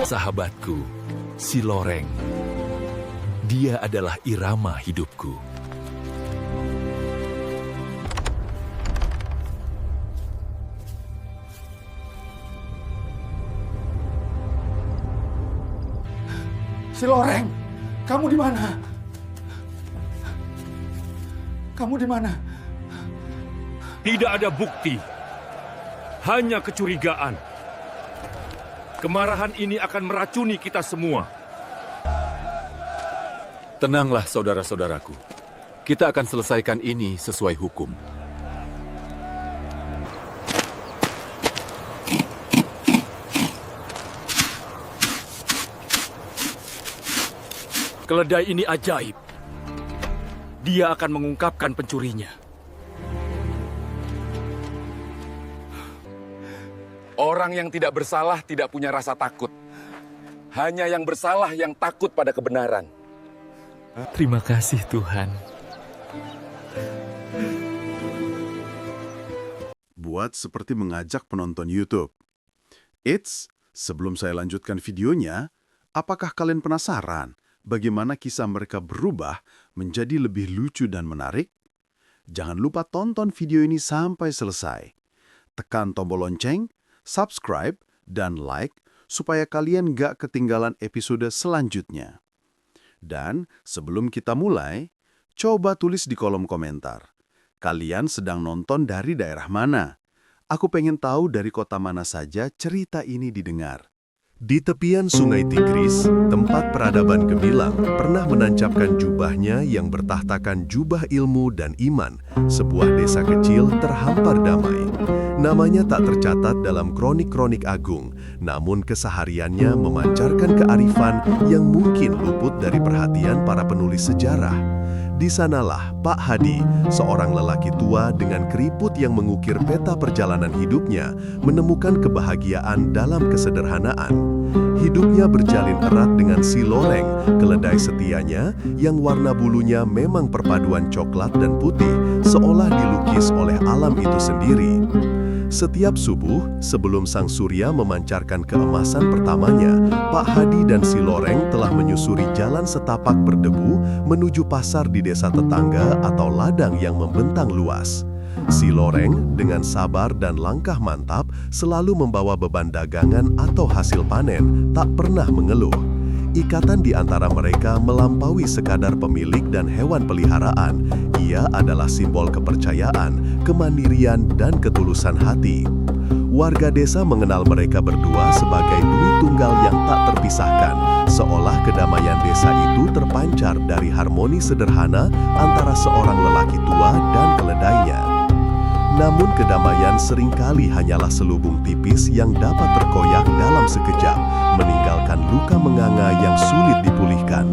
Sahabatku, si Loreng. Dia adalah irama hidupku. Si Loreng, kamu di mana? Kamu di mana? Tidak ada bukti, hanya kecurigaan. Kemarahan ini akan meracuni kita semua. Tenanglah saudara-saudaraku. Kita akan selesaikan ini sesuai hukum. Keledai ini ajaib. Dia akan mengungkapkan pencurinya. Orang yang tidak bersalah tidak punya rasa takut. Hanya yang bersalah yang takut pada kebenaran. Terima kasih Tuhan. Buat seperti mengajak penonton YouTube. Eits, sebelum saya lanjutkan videonya, apakah kalian penasaran bagaimana kisah mereka berubah menjadi lebih lucu dan menarik? Jangan lupa tonton video ini sampai selesai. Tekan tombol lonceng, subscribe, dan like supaya kalian gak ketinggalan episode selanjutnya. Dan sebelum kita mulai, coba tulis di kolom komentar. Kalian sedang nonton dari daerah mana? Aku pengen tahu dari kota mana saja cerita ini didengar. Di tepian Sungai Tigris, tempat peradaban gemilang pernah menancapkan jubahnya yang bertahtakan jubah ilmu dan iman, sebuah desa kecil terhampar damai. Namanya tak tercatat dalam kronik-kronik agung, namun kesehariannya memancarkan kearifan yang mungkin luput dari perhatian para penulis sejarah. Di sanalah Pak Hadi, seorang lelaki tua dengan keriput yang mengukir peta perjalanan hidupnya, menemukan kebahagiaan dalam kesederhanaan. Hidupnya berjalin erat dengan si Loreng, keledai setianya, yang warna bulunya memang perpaduan coklat dan putih, seolah dilukis oleh alam itu sendiri. Setiap subuh, sebelum sang surya memancarkan keemasan pertamanya, Pak Hadi dan si Loreng telah menyusuri jalan setapak berdebu menuju pasar di desa tetangga atau ladang yang membentang luas. Si Loreng dengan sabar dan langkah mantap selalu membawa beban dagangan atau hasil panen, tak pernah mengeluh. Ikatan di antara mereka melampaui sekadar pemilik dan hewan peliharaan. Ia adalah simbol kepercayaan, kemandirian, dan ketulusan hati. Warga desa mengenal mereka berdua sebagai dui tunggal yang tak terpisahkan, seolah kedamaian desa itu terpancar dari harmoni sederhana antara seorang lelaki tua dan keledainya. Namun kedamaian seringkali hanyalah selubung tipis yang dapat terkoyak dalam sekejap, meninggalkan luka menganga yang sulit dipulihkan.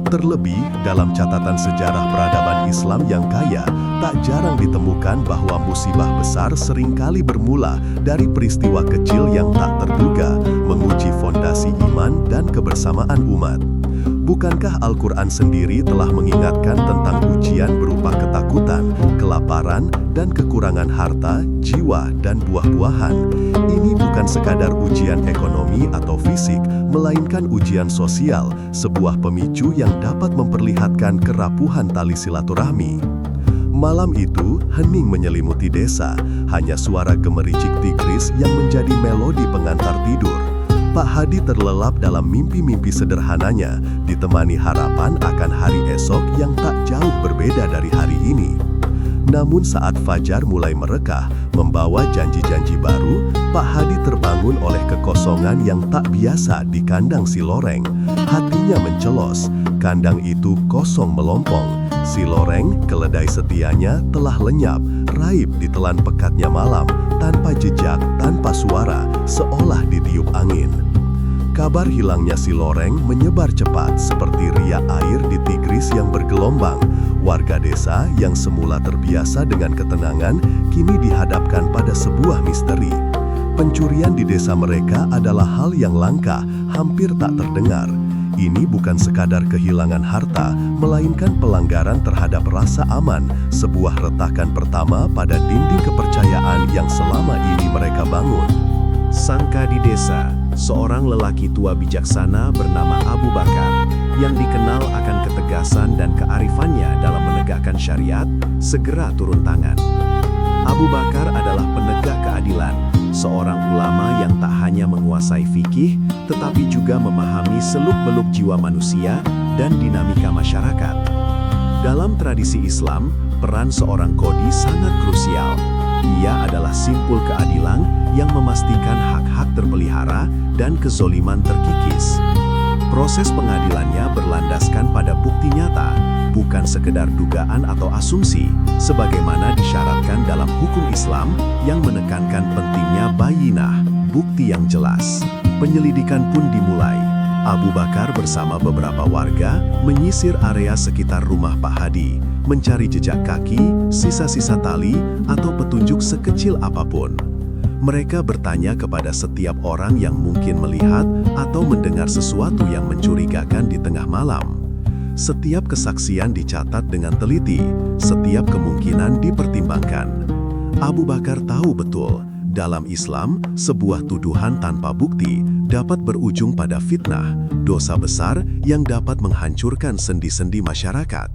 Terlebih, dalam catatan sejarah peradaban Islam yang kaya, tak jarang ditemukan bahwa musibah besar seringkali bermula dari peristiwa kecil yang tak terduga, menguji fondasi iman dan kebersamaan umat. Bukankah Al-Quran sendiri telah mengingatkan tentang ujian berupa ketakutan, kelaparan, dan kekurangan harta, jiwa, dan buah-buahan? Ini bukan sekadar ujian ekonomi atau fisik, melainkan ujian sosial, sebuah pemicu yang dapat memperlihatkan kerapuhan tali silaturahmi. Malam itu, hening menyelimuti desa, hanya suara gemericik Tigris yang menjadi melodi pengantar tidur. Pak Hadi terlelap dalam mimpi-mimpi sederhananya, ditemani harapan akan hari esok yang tak jauh berbeda dari hari ini. Namun saat fajar mulai merekah, membawa janji-janji baru, Pak Hadi terbangun oleh kekosongan yang tak biasa di kandang si Loreng. Hatinya mencelos, kandang itu kosong melompong. Si Loreng, keledai setianya, telah lenyap, raib ditelan pekatnya malam, tanpa jejak, tanpa suara, seolah ditiup angin. Kabar hilangnya si Loreng menyebar cepat seperti riak air di Tigris yang bergelombang. Warga desa yang semula terbiasa dengan ketenangan, kini dihadapkan pada sebuah misteri. Pencurian di desa mereka adalah hal yang langka, hampir tak terdengar. Ini bukan sekadar kehilangan harta, melainkan pelanggaran terhadap rasa aman, sebuah retakan pertama pada dinding kepercayaan yang selama ini mereka bangun. Sangka di desa, seorang lelaki tua bijaksana bernama Abu Bakar yang dikenal akan ketegasan dan kearifannya dalam menegakkan syariat, segera turun tangan. Abu Bakar adalah penegak keadilan, seorang ulama yang tak hanya menguasai fikih, tetapi juga memahami seluk-beluk jiwa manusia dan dinamika masyarakat. Dalam tradisi Islam, peran seorang qadhi sangat krusial. Ia adalah simpul keadilan yang memastikan hak-hak terpelihara dan kezoliman terkikis. Proses pengadilannya berlandaskan pada bukti nyata, bukan sekedar dugaan atau asumsi, sebagaimana disyaratkan dalam hukum Islam yang menekankan pentingnya bayinah, bukti yang jelas. Penyelidikan pun dimulai. Abu Bakar bersama beberapa warga menyisir area sekitar rumah Pak Hadi, mencari jejak kaki, sisa-sisa tali, atau petunjuk sekecil apapun. Mereka bertanya kepada setiap orang yang mungkin melihat atau mendengar sesuatu yang mencurigakan di tengah malam. Setiap kesaksian dicatat dengan teliti, setiap kemungkinan dipertimbangkan. Abu Bakar tahu betul, dalam Islam, sebuah tuduhan tanpa bukti dapat berujung pada fitnah, dosa besar yang dapat menghancurkan sendi-sendi masyarakat.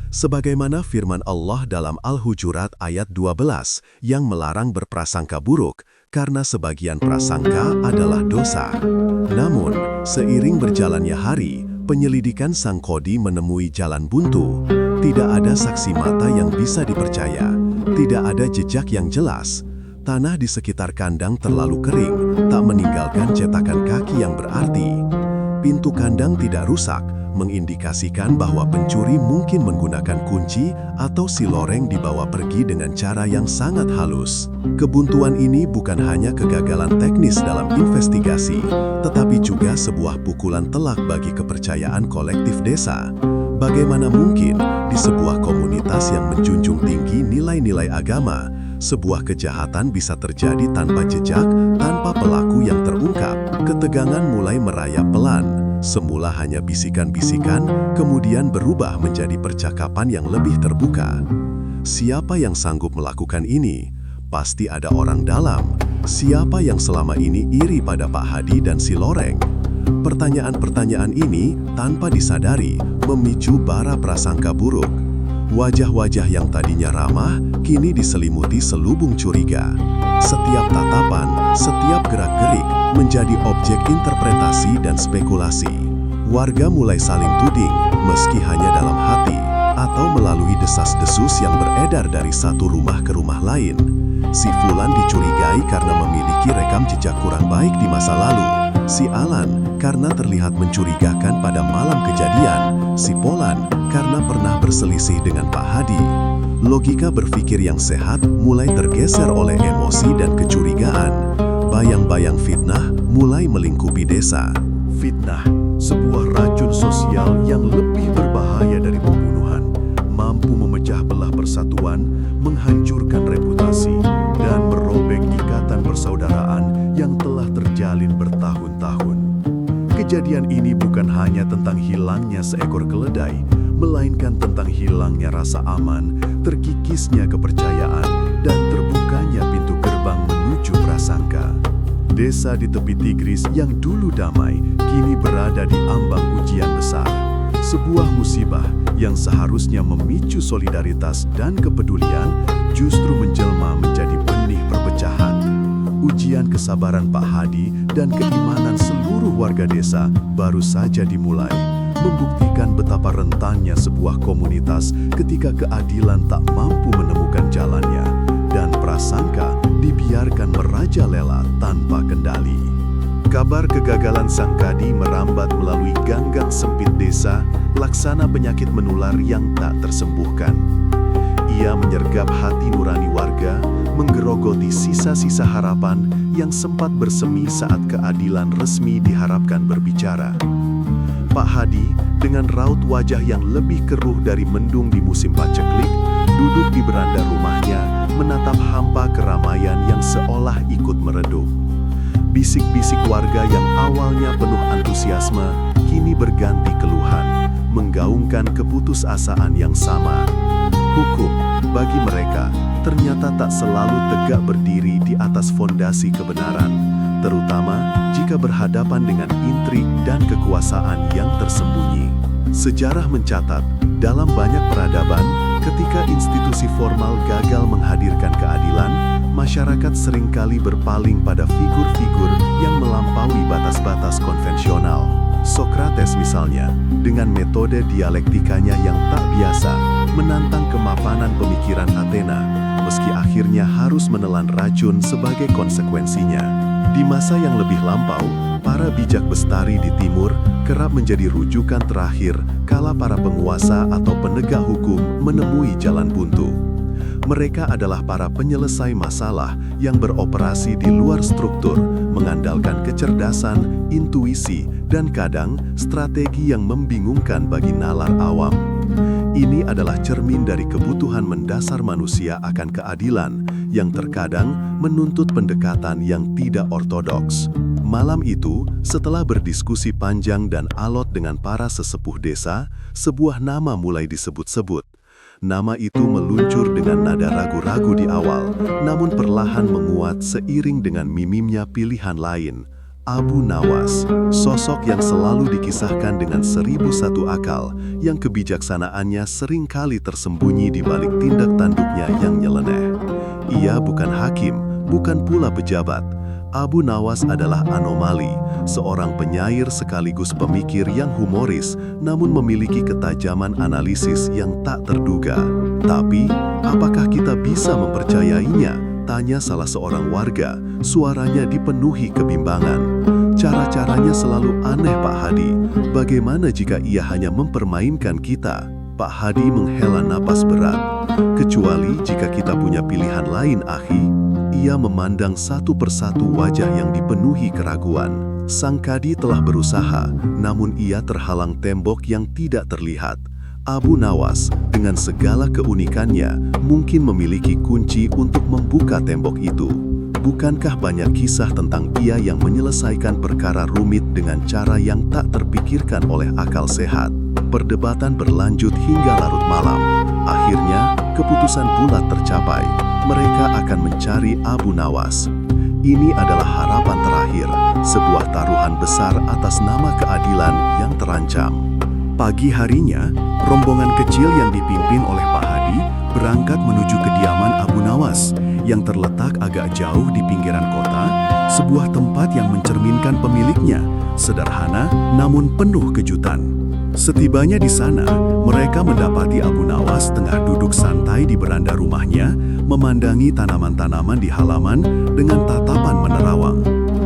Sebagaimana firman Allah dalam Al-Hujurat ayat 12 yang melarang berprasangka buruk, karena sebagian prasangka adalah dosa. Namun, seiring berjalannya hari, penyelidikan sang qadhi menemui jalan buntu. Tidak ada saksi mata yang bisa dipercaya, tidak ada jejak yang jelas. Tanah di sekitar kandang terlalu kering, tak meninggalkan cetakan kaki yang berarti. Pintu kandang tidak rusak, mengindikasikan bahwa pencuri mungkin menggunakan kunci atau si loreng dibawa pergi dengan cara yang sangat halus. Kebuntuan ini bukan hanya kegagalan teknis dalam investigasi, tetapi juga sebuah pukulan telak bagi kepercayaan kolektif desa. Bagaimana mungkin di sebuah komunitas yang menjunjung tinggi nilai-nilai agama, sebuah kejahatan bisa terjadi tanpa jejak, tanpa pelaku yang terungkap? Ketegangan mulai merayap pelan. Semula hanya bisikan-bisikan, kemudian berubah menjadi percakapan yang lebih terbuka. Siapa yang sanggup melakukan ini? Pasti ada orang dalam. Siapa yang selama ini iri pada Pak Hadi dan si loreng? Pertanyaan-pertanyaan ini, tanpa disadari, memicu bara prasangka buruk. Wajah-wajah yang tadinya ramah, kini diselimuti selubung curiga. Setiap tatapan, setiap gerak-gerik, menjadi objek interpretasi dan spekulasi. Warga mulai saling tuding, meski hanya dalam hati, atau melalui desas-desus yang beredar dari satu rumah ke rumah lain. Si Fulan dicurigai karena memiliki rekam jejak kurang baik di masa lalu. Si Alan karena terlihat mencurigakan pada malam kejadian. Si Polan karena pernah berselisih dengan Pak Hadi. Logika berpikir yang sehat mulai tergeser oleh emosi dan kecurigaan. Bayang-bayang fitnah mulai melingkupi desa. Fitnah, sebuah racun sosial yang lebih berbahaya dari pembunuhan, mampu memecah belah persatuan, menghancurkan reputasi, dan merobek ikatan persaudaraan yang telah terjalin bertahun-tahun. Kejadian ini bukan hanya tentang hilangnya seekor keledai, melainkan tentang hilangnya rasa aman, terkikisnya kepercayaan, dan terbukanya pintu gerbang menuju prasangka. Desa di tepi Tigris yang dulu damai, kini berada di ambang ujian besar. Sebuah musibah yang seharusnya memicu solidaritas dan kepedulian, justru menjelma menjadi benih perpecahan. Ujian kesabaran Pak Hadi dan keimanan seluruh warga desa baru saja dimulai, membuktikan betapa rentannya sebuah komunitas ketika keadilan tak mampu menemukan jalannya, dan prasangka dibiarkan merajalela tanpa kendali. Kabar kegagalan sang qadhi merambat melalui gang-gang sempit desa, laksana penyakit menular yang tak tersembuhkan. Ia menyergap hati nurani warga, menggerogoti sisa-sisa harapan yang sempat bersemi saat keadilan resmi diharapkan berbicara. Pak Hadi, dengan raut wajah yang lebih keruh dari mendung di musim paceklik, duduk di beranda rumahnya, menatap hampa keramaian yang seolah ikut meredup. Bisik-bisik warga yang awalnya penuh antusiasme, kini berganti keluhan, menggaungkan keputusasaan yang sama. Hukum, bagi mereka, ternyata tak selalu tegak berdiri di atas fondasi kebenaran. terutama jika berhadapan dengan intrik dan kekuasaan yang tersembunyi. Sejarah mencatat, dalam banyak peradaban, ketika institusi formal gagal menghadirkan keadilan, masyarakat seringkali berpaling pada figur-figur yang melampaui batas-batas konvensional. Sokrates misalnya, dengan metode dialektikanya yang tak biasa, menantang kemapanan pemikiran Athena, meski akhirnya harus menelan racun sebagai konsekuensinya. Di masa yang lebih lampau, para bijak bestari di timur kerap menjadi rujukan terakhir kala para penguasa atau penegak hukum menemui jalan buntu. Mereka adalah para penyelesai masalah yang beroperasi di luar struktur, mengandalkan kecerdasan, intuisi, dan kadang strategi yang membingungkan bagi nalar awam. Ini adalah cermin dari kebutuhan mendasar manusia akan keadilan yang terkadang menuntut pendekatan yang tidak ortodoks. Malam itu, setelah berdiskusi panjang dan alot dengan para sesepuh desa, sebuah nama mulai disebut-sebut. Nama itu meluncur dengan nada ragu-ragu di awal, namun perlahan menguat seiring dengan mimimnya pilihan lain. Abu Nawas, sosok yang selalu dikisahkan dengan 1001 akal, yang kebijaksanaannya seringkali tersembunyi di balik tindak tanduknya yang nyeleneh. Ia bukan hakim, bukan pula pejabat. Abu Nawas adalah anomali, seorang penyair sekaligus pemikir yang humoris, namun memiliki ketajaman analisis yang tak terduga. Tapi, apakah kita bisa mempercayainya? Tanya salah seorang warga, suaranya dipenuhi kebimbangan. Cara-caranya selalu aneh, Pak Hadi. Bagaimana jika ia hanya mempermainkan kita? Pak Hadi menghela napas berat. Kecuali jika kita punya pilihan lain, Akhi. Ia memandang satu persatu wajah yang dipenuhi keraguan. Sang Kadi telah berusaha, namun ia terhalang tembok yang tidak terlihat. Abu Nawas, dengan segala keunikannya, mungkin memiliki kunci untuk membuka tembok itu. Bukankah banyak kisah tentang ia yang menyelesaikan perkara rumit dengan cara yang tak terpikirkan oleh akal sehat? Perdebatan berlanjut hingga larut malam. Akhirnya, keputusan bulat tercapai. Mereka akan mencari Abu Nawas. Ini adalah harapan terakhir, sebuah taruhan besar atas nama keadilan yang terancam. Pagi harinya, rombongan kecil yang dipimpin oleh Pak Hadi berangkat menuju kediaman Abu Nawas yang terletak agak jauh di pinggiran kota, sebuah tempat yang mencerminkan pemiliknya, sederhana namun penuh kejutan. Setibanya di sana, mereka mendapati Abu Nawas tengah duduk santai di beranda rumahnya, memandangi tanaman-tanaman di halaman dengan tatapan menerawang.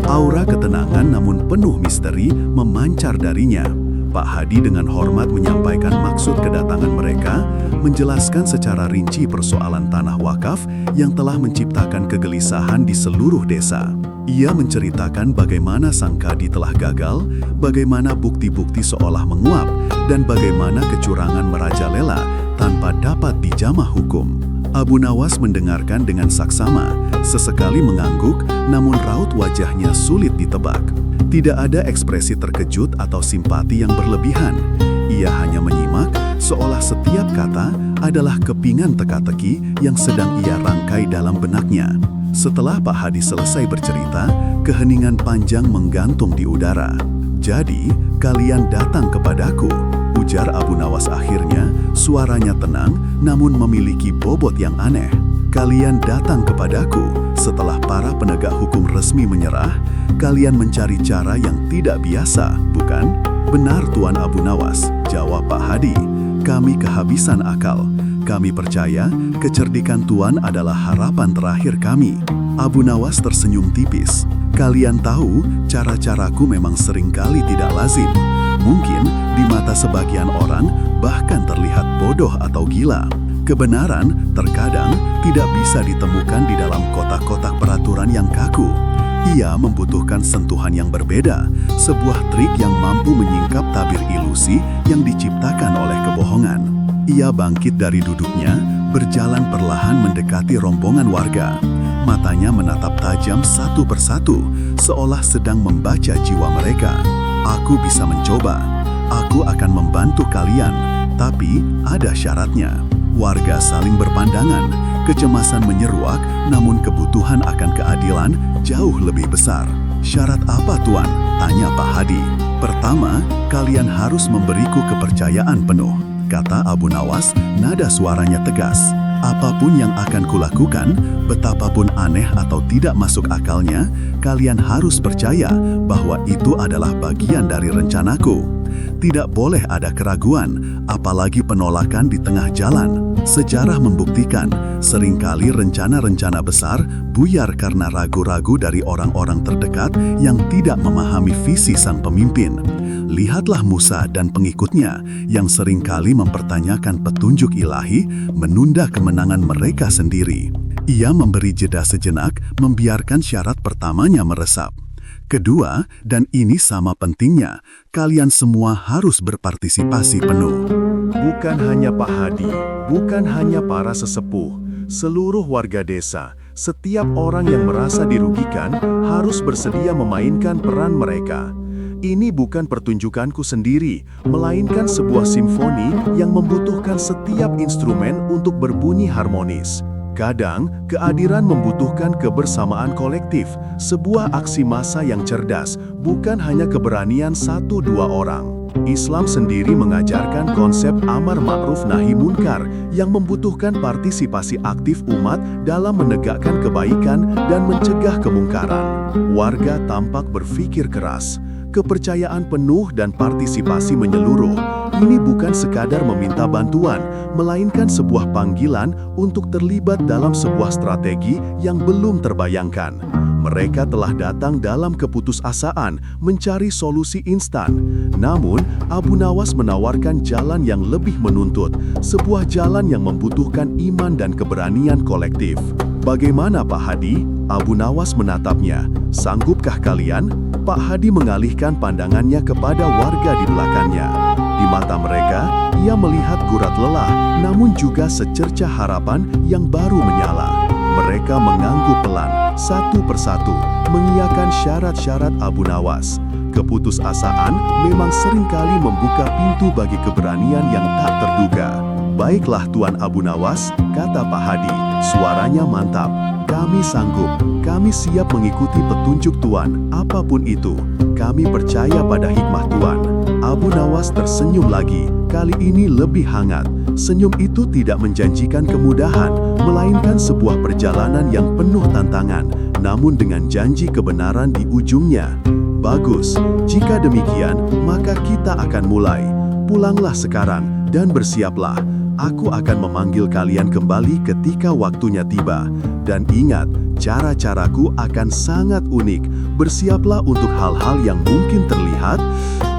Aura ketenangan namun penuh misteri memancar darinya. Pak Hadi dengan hormat menyampaikan maksud kedatangan mereka, menjelaskan secara rinci persoalan tanah wakaf yang telah menciptakan kegelisahan di seluruh desa. Ia menceritakan bagaimana Sang Kadi telah gagal, bagaimana bukti-bukti seolah menguap, dan bagaimana kecurangan merajalela tanpa dapat dijamah hukum. Abu Nawas mendengarkan dengan saksama, sesekali mengangguk, namun raut wajahnya sulit ditebak. Tidak ada ekspresi terkejut atau simpati yang berlebihan. Ia hanya menyimak, seolah setiap kata adalah kepingan teka-teki yang sedang ia rangkai dalam benaknya. Setelah Pak Hadi selesai bercerita, keheningan panjang menggantung di udara. "Jadi, kalian datang kepadaku," ujar Abu Nawas akhirnya, suaranya tenang namun memiliki bobot yang aneh. "Kalian datang kepadaku setelah para penegak hukum resmi menyerah. Kalian mencari cara yang tidak biasa, bukan?" "Benar, Tuan Abu Nawas," jawab Pak Hadi. "Kami kehabisan akal. Kami percaya kecerdikan Tuan adalah harapan terakhir kami." Abu Nawas tersenyum tipis. "Kalian tahu, cara-caraku memang seringkali tidak lazim. Mungkin di mata sebagian orang bahkan terlihat bodoh atau gila. Kebenaran terkadang tidak bisa ditemukan di dalam kotak-kotak peraturan yang kaku. Ia membutuhkan sentuhan yang berbeda, sebuah trik yang mampu menyingkap tabir ilusi yang diciptakan oleh kebohongan." Ia bangkit dari duduknya, berjalan perlahan mendekati rombongan warga. Matanya menatap tajam satu persatu, seolah sedang membaca jiwa mereka. "Aku bisa mencoba. Aku akan membantu kalian, tapi ada syaratnya." Warga saling berpandangan, kecemasan menyeruak, namun kebutuhan akan keadilan jauh lebih besar. Syarat apa Tuan? Tanya Pak Hadi. Pertama, kalian harus memberiku kepercayaan penuh, kata Abu Nawas, nada suaranya tegas. Apapun yang akan kulakukan, betapapun aneh atau tidak masuk akalnya, kalian harus percaya bahwa itu adalah bagian dari rencanaku. Tidak boleh ada keraguan, apalagi penolakan di tengah jalan. Sejarah membuktikan, seringkali rencana-rencana besar buyar karena ragu-ragu dari orang-orang terdekat yang tidak memahami visi sang pemimpin. Lihatlah Musa dan pengikutnya yang seringkali mempertanyakan petunjuk ilahi, menunda kemenangan mereka sendiri. Ia memberi jeda sejenak, membiarkan syarat pertamanya meresap. Kedua, dan ini sama pentingnya, kalian semua harus berpartisipasi penuh. Bukan hanya Pak Hadi, bukan hanya para sesepuh, seluruh warga desa, setiap orang yang merasa dirugikan harus bersedia memainkan peran mereka. Ini bukan pertunjukanku sendiri, melainkan sebuah simfoni yang membutuhkan setiap instrumen untuk berbunyi harmonis. Kadang, keadilan membutuhkan kebersamaan kolektif, sebuah aksi massa yang cerdas, bukan hanya keberanian 1-2 orang. Islam sendiri mengajarkan konsep amar ma'ruf nahi munkar yang membutuhkan partisipasi aktif umat dalam menegakkan kebaikan dan mencegah kemungkaran. Warga tampak berpikir keras. Kepercayaan penuh dan partisipasi menyeluruh. Ini bukan sekadar meminta bantuan, melainkan sebuah panggilan untuk terlibat dalam sebuah strategi yang belum terbayangkan. Mereka telah datang dalam keputusasaan mencari solusi instan. Namun, Abu Nawas menawarkan jalan yang lebih menuntut, sebuah jalan yang membutuhkan iman dan keberanian kolektif. Bagaimana Pak Hadi? Abu Nawas menatapnya. Sanggupkah kalian? Pak Hadi mengalihkan pandangannya kepada warga di belakangnya. Di mata mereka, ia melihat gurat lelah, namun juga secercah harapan yang baru menyala. Mereka mengangguk pelan, satu persatu, mengiyakan syarat-syarat Abu Nawas. Keputusasaan memang seringkali membuka pintu bagi keberanian yang tak terduga. Baiklah Tuan Abu Nawas, kata Pak Hadi, suaranya mantap. Kami sanggup, kami siap mengikuti petunjuk Tuan, apapun itu. Kami percaya pada hikmah Tuan. Abu Nawas tersenyum lagi, kali ini lebih hangat. Senyum itu tidak menjanjikan kemudahan, melainkan sebuah perjalanan yang penuh tantangan, namun dengan janji kebenaran di ujungnya. Bagus, jika demikian, maka kita akan mulai. Pulanglah sekarang dan bersiaplah. Aku akan memanggil kalian kembali ketika waktunya tiba. Dan ingat, cara-caraku akan sangat unik. Bersiaplah untuk hal-hal yang mungkin terlihat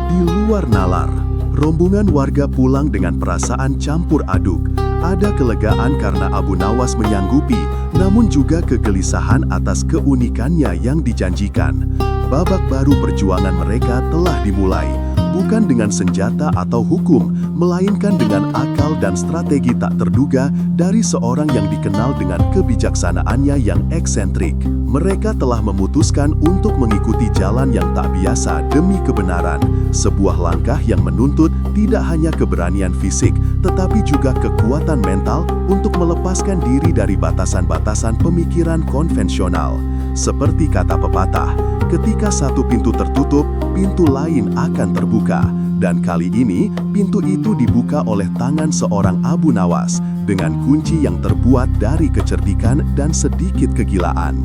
di luar nalar. Rombongan warga pulang dengan perasaan campur aduk. Ada kelegaan karena Abu Nawas menyanggupi, namun juga kegelisahan atas keunikannya yang dijanjikan. Babak baru perjuangan mereka telah dimulai. Bukan dengan senjata atau hukum, melainkan dengan akal dan strategi tak terduga dari seorang yang dikenal dengan kebijaksanaannya yang eksentrik. Mereka telah memutuskan untuk mengikuti jalan yang tak biasa demi kebenaran. Sebuah langkah yang menuntut tidak hanya keberanian fisik, tetapi juga kekuatan mental untuk melepaskan diri dari batasan-batasan pemikiran konvensional. Seperti kata pepatah, ketika satu pintu tertutup, pintu lain akan terbuka. Dan kali ini, pintu itu dibuka oleh tangan seorang Abu Nawas dengan kunci yang terbuat dari kecerdikan dan sedikit kegilaan.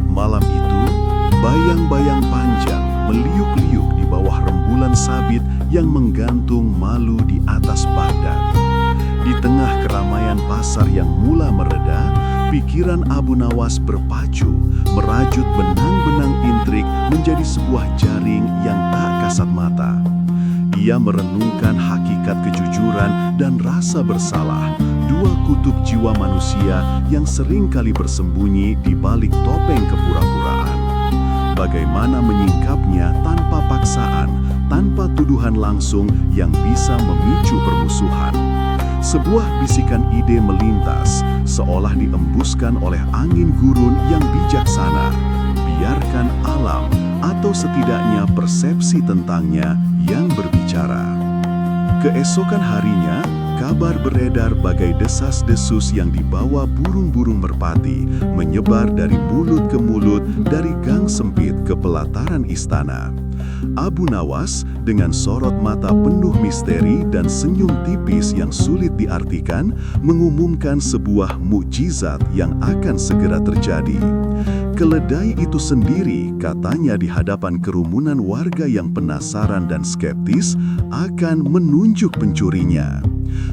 Malam itu, bayang-bayang panjang meliuk-liuk di bawah rembulan sabit yang menggantung malu di atas Baghdad. Di tengah keramaian pasar yang mula mereda, pikiran Abu Nawas berpacu, merajut benang-benang intrik menjadi sebuah jaring yang tak kasat mata. Ia merenungkan hakikat kejujuran dan rasa bersalah, dua kutub jiwa manusia yang seringkali bersembunyi di balik topeng kepura-puraan. Bagaimana menyingkapnya tanpa paksaan, tanpa tuduhan langsung yang bisa memicu permusuhan. Sebuah bisikan ide melintas, seolah diembuskan oleh angin gurun yang bijaksana. Biarkan alam, atau setidaknya persepsi tentangnya yang berbicara. Keesokan harinya, kabar beredar bagai desas-desus yang dibawa burung-burung merpati, menyebar dari mulut ke mulut, dari gang sempit ke pelataran istana. Abu Nawas dengan sorot mata penuh misteri dan senyum tipis yang sulit diartikan mengumumkan sebuah mukjizat yang akan segera terjadi. Keledai itu sendiri, katanya di hadapan kerumunan warga yang penasaran dan skeptis, akan menunjuk pencurinya.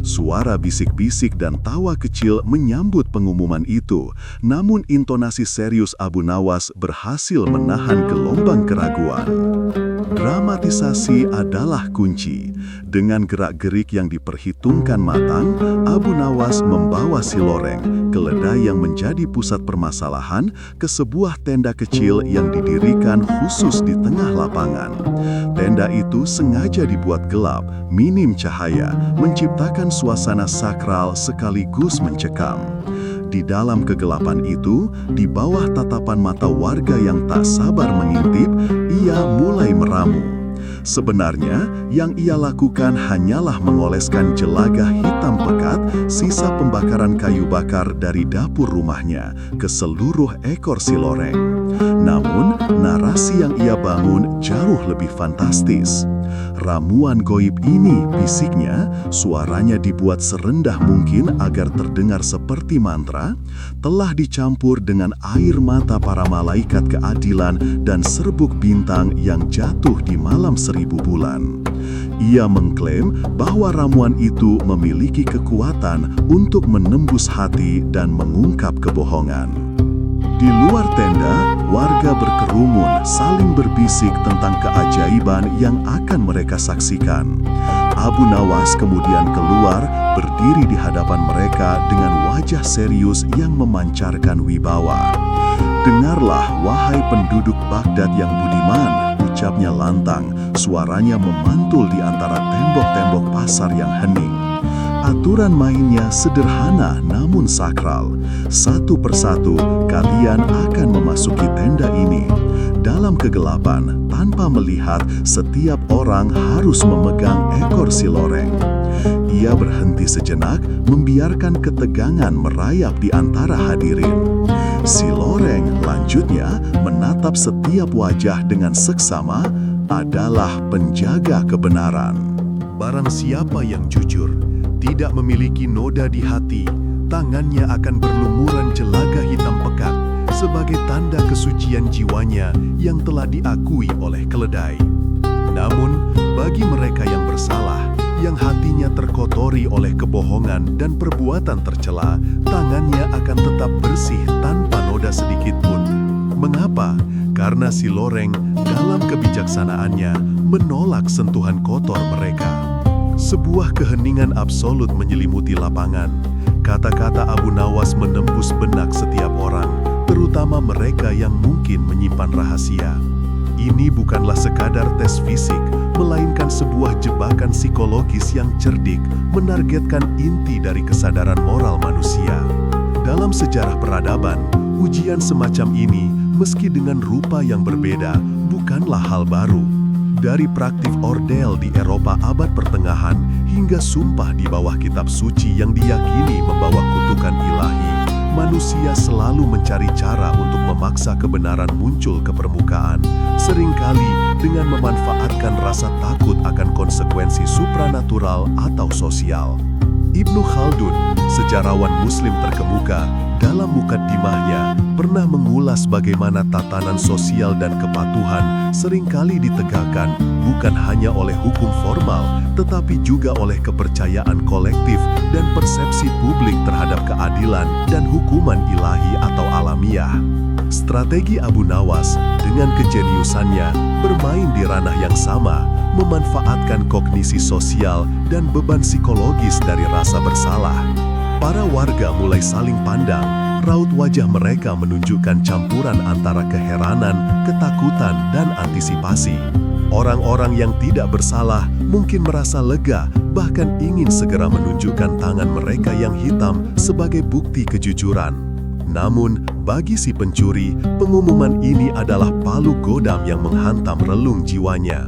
Suara bisik-bisik dan tawa kecil menyambut pengumuman itu, namun intonasi serius Abu Nawas berhasil menahan gelombang keraguan. Dramatisasi adalah kunci. Dengan gerak-gerik yang diperhitungkan matang, Abu Nawas membawa si Loreng, keledai yang menjadi pusat permasalahan, ke sebuah tenda kecil yang didirikan khusus di tengah lapangan. Tenda itu sengaja dibuat gelap, minim cahaya, menciptakan suasana sakral sekaligus mencekam. Di dalam kegelapan itu, di bawah tatapan mata warga yang tak sabar mengintip, ia mulai meramu. Sebenarnya, yang ia lakukan hanyalah mengoleskan jelaga hitam pekat, sisa pembakaran kayu bakar dari dapur rumahnya, ke seluruh ekor si Loreng. Namun, narasi yang ia bangun jauh lebih fantastis. Ramuan goib ini, bisiknya, suaranya dibuat serendah mungkin agar terdengar seperti mantra, telah dicampur dengan air mata para malaikat keadilan dan serbuk bintang yang jatuh di malam 1000 bulan. Ia mengklaim bahwa ramuan itu memiliki kekuatan untuk menembus hati dan mengungkap kebohongan. Di luar tenda, warga berkerumun saling berbisik tentang keajaiban yang akan mereka saksikan. Abu Nawas kemudian keluar, berdiri di hadapan mereka dengan wajah serius yang memancarkan wibawa. "Dengarlah, wahai penduduk Baghdad yang budiman," ucapnya lantang, suaranya memantul di antara tembok-tembok pasar yang hening. Aturan mainnya sederhana namun sakral. Satu persatu, kalian akan memasuki tenda ini. Dalam kegelapan, tanpa melihat, setiap orang harus memegang ekor si Loreng. Ia berhenti sejenak, membiarkan ketegangan merayap di antara hadirin. Si Loreng, lanjutnya, menatap setiap wajah dengan seksama, adalah penjaga kebenaran. Barang siapa yang jujur, tidak memiliki noda di hati, tangannya akan berlumuran jelaga hitam pekat sebagai tanda kesucian jiwanya yang telah diakui oleh keledai. Namun, bagi mereka yang bersalah, yang hatinya terkotori oleh kebohongan dan perbuatan tercela, tangannya akan tetap bersih tanpa noda sedikit pun. Mengapa? Karena si Loreng dalam kebijaksanaannya menolak sentuhan kotor mereka. Sebuah keheningan absolut menyelimuti lapangan. Kata-kata Abu Nawas menembus benak setiap orang, terutama mereka yang mungkin menyimpan rahasia. Ini bukanlah sekadar tes fisik, melainkan sebuah jebakan psikologis yang cerdik, menargetkan inti dari kesadaran moral manusia. Dalam sejarah peradaban, ujian semacam ini, meski dengan rupa yang berbeda, bukanlah hal baru. Dari praktik ordel di Eropa abad pertengahan hingga sumpah di bawah kitab suci yang diyakini membawa kutukan ilahi, manusia selalu mencari cara untuk memaksa kebenaran muncul ke permukaan, seringkali dengan memanfaatkan rasa takut akan konsekuensi supranatural atau sosial. Ibnu Khaldun, sejarawan Muslim terkemuka, dalam mukaddimahnya pernah mengulas bagaimana tatanan sosial dan kepatuhan seringkali ditegakkan bukan hanya oleh hukum formal, tetapi juga oleh kepercayaan kolektif dan persepsi publik terhadap keadilan dan hukuman ilahi atau alamiah. Strategi Abu Nawas dengan kejeniusannya bermain di ranah yang sama, memanfaatkan kognisi sosial dan beban psikologis dari rasa bersalah. Para warga mulai saling pandang, raut wajah mereka menunjukkan campuran antara keheranan, ketakutan, dan antisipasi. Orang-orang yang tidak bersalah mungkin merasa lega, bahkan ingin segera menunjukkan tangan mereka yang hitam sebagai bukti kejujuran. Namun, bagi si pencuri, pengumuman ini adalah palu godam yang menghantam relung jiwanya.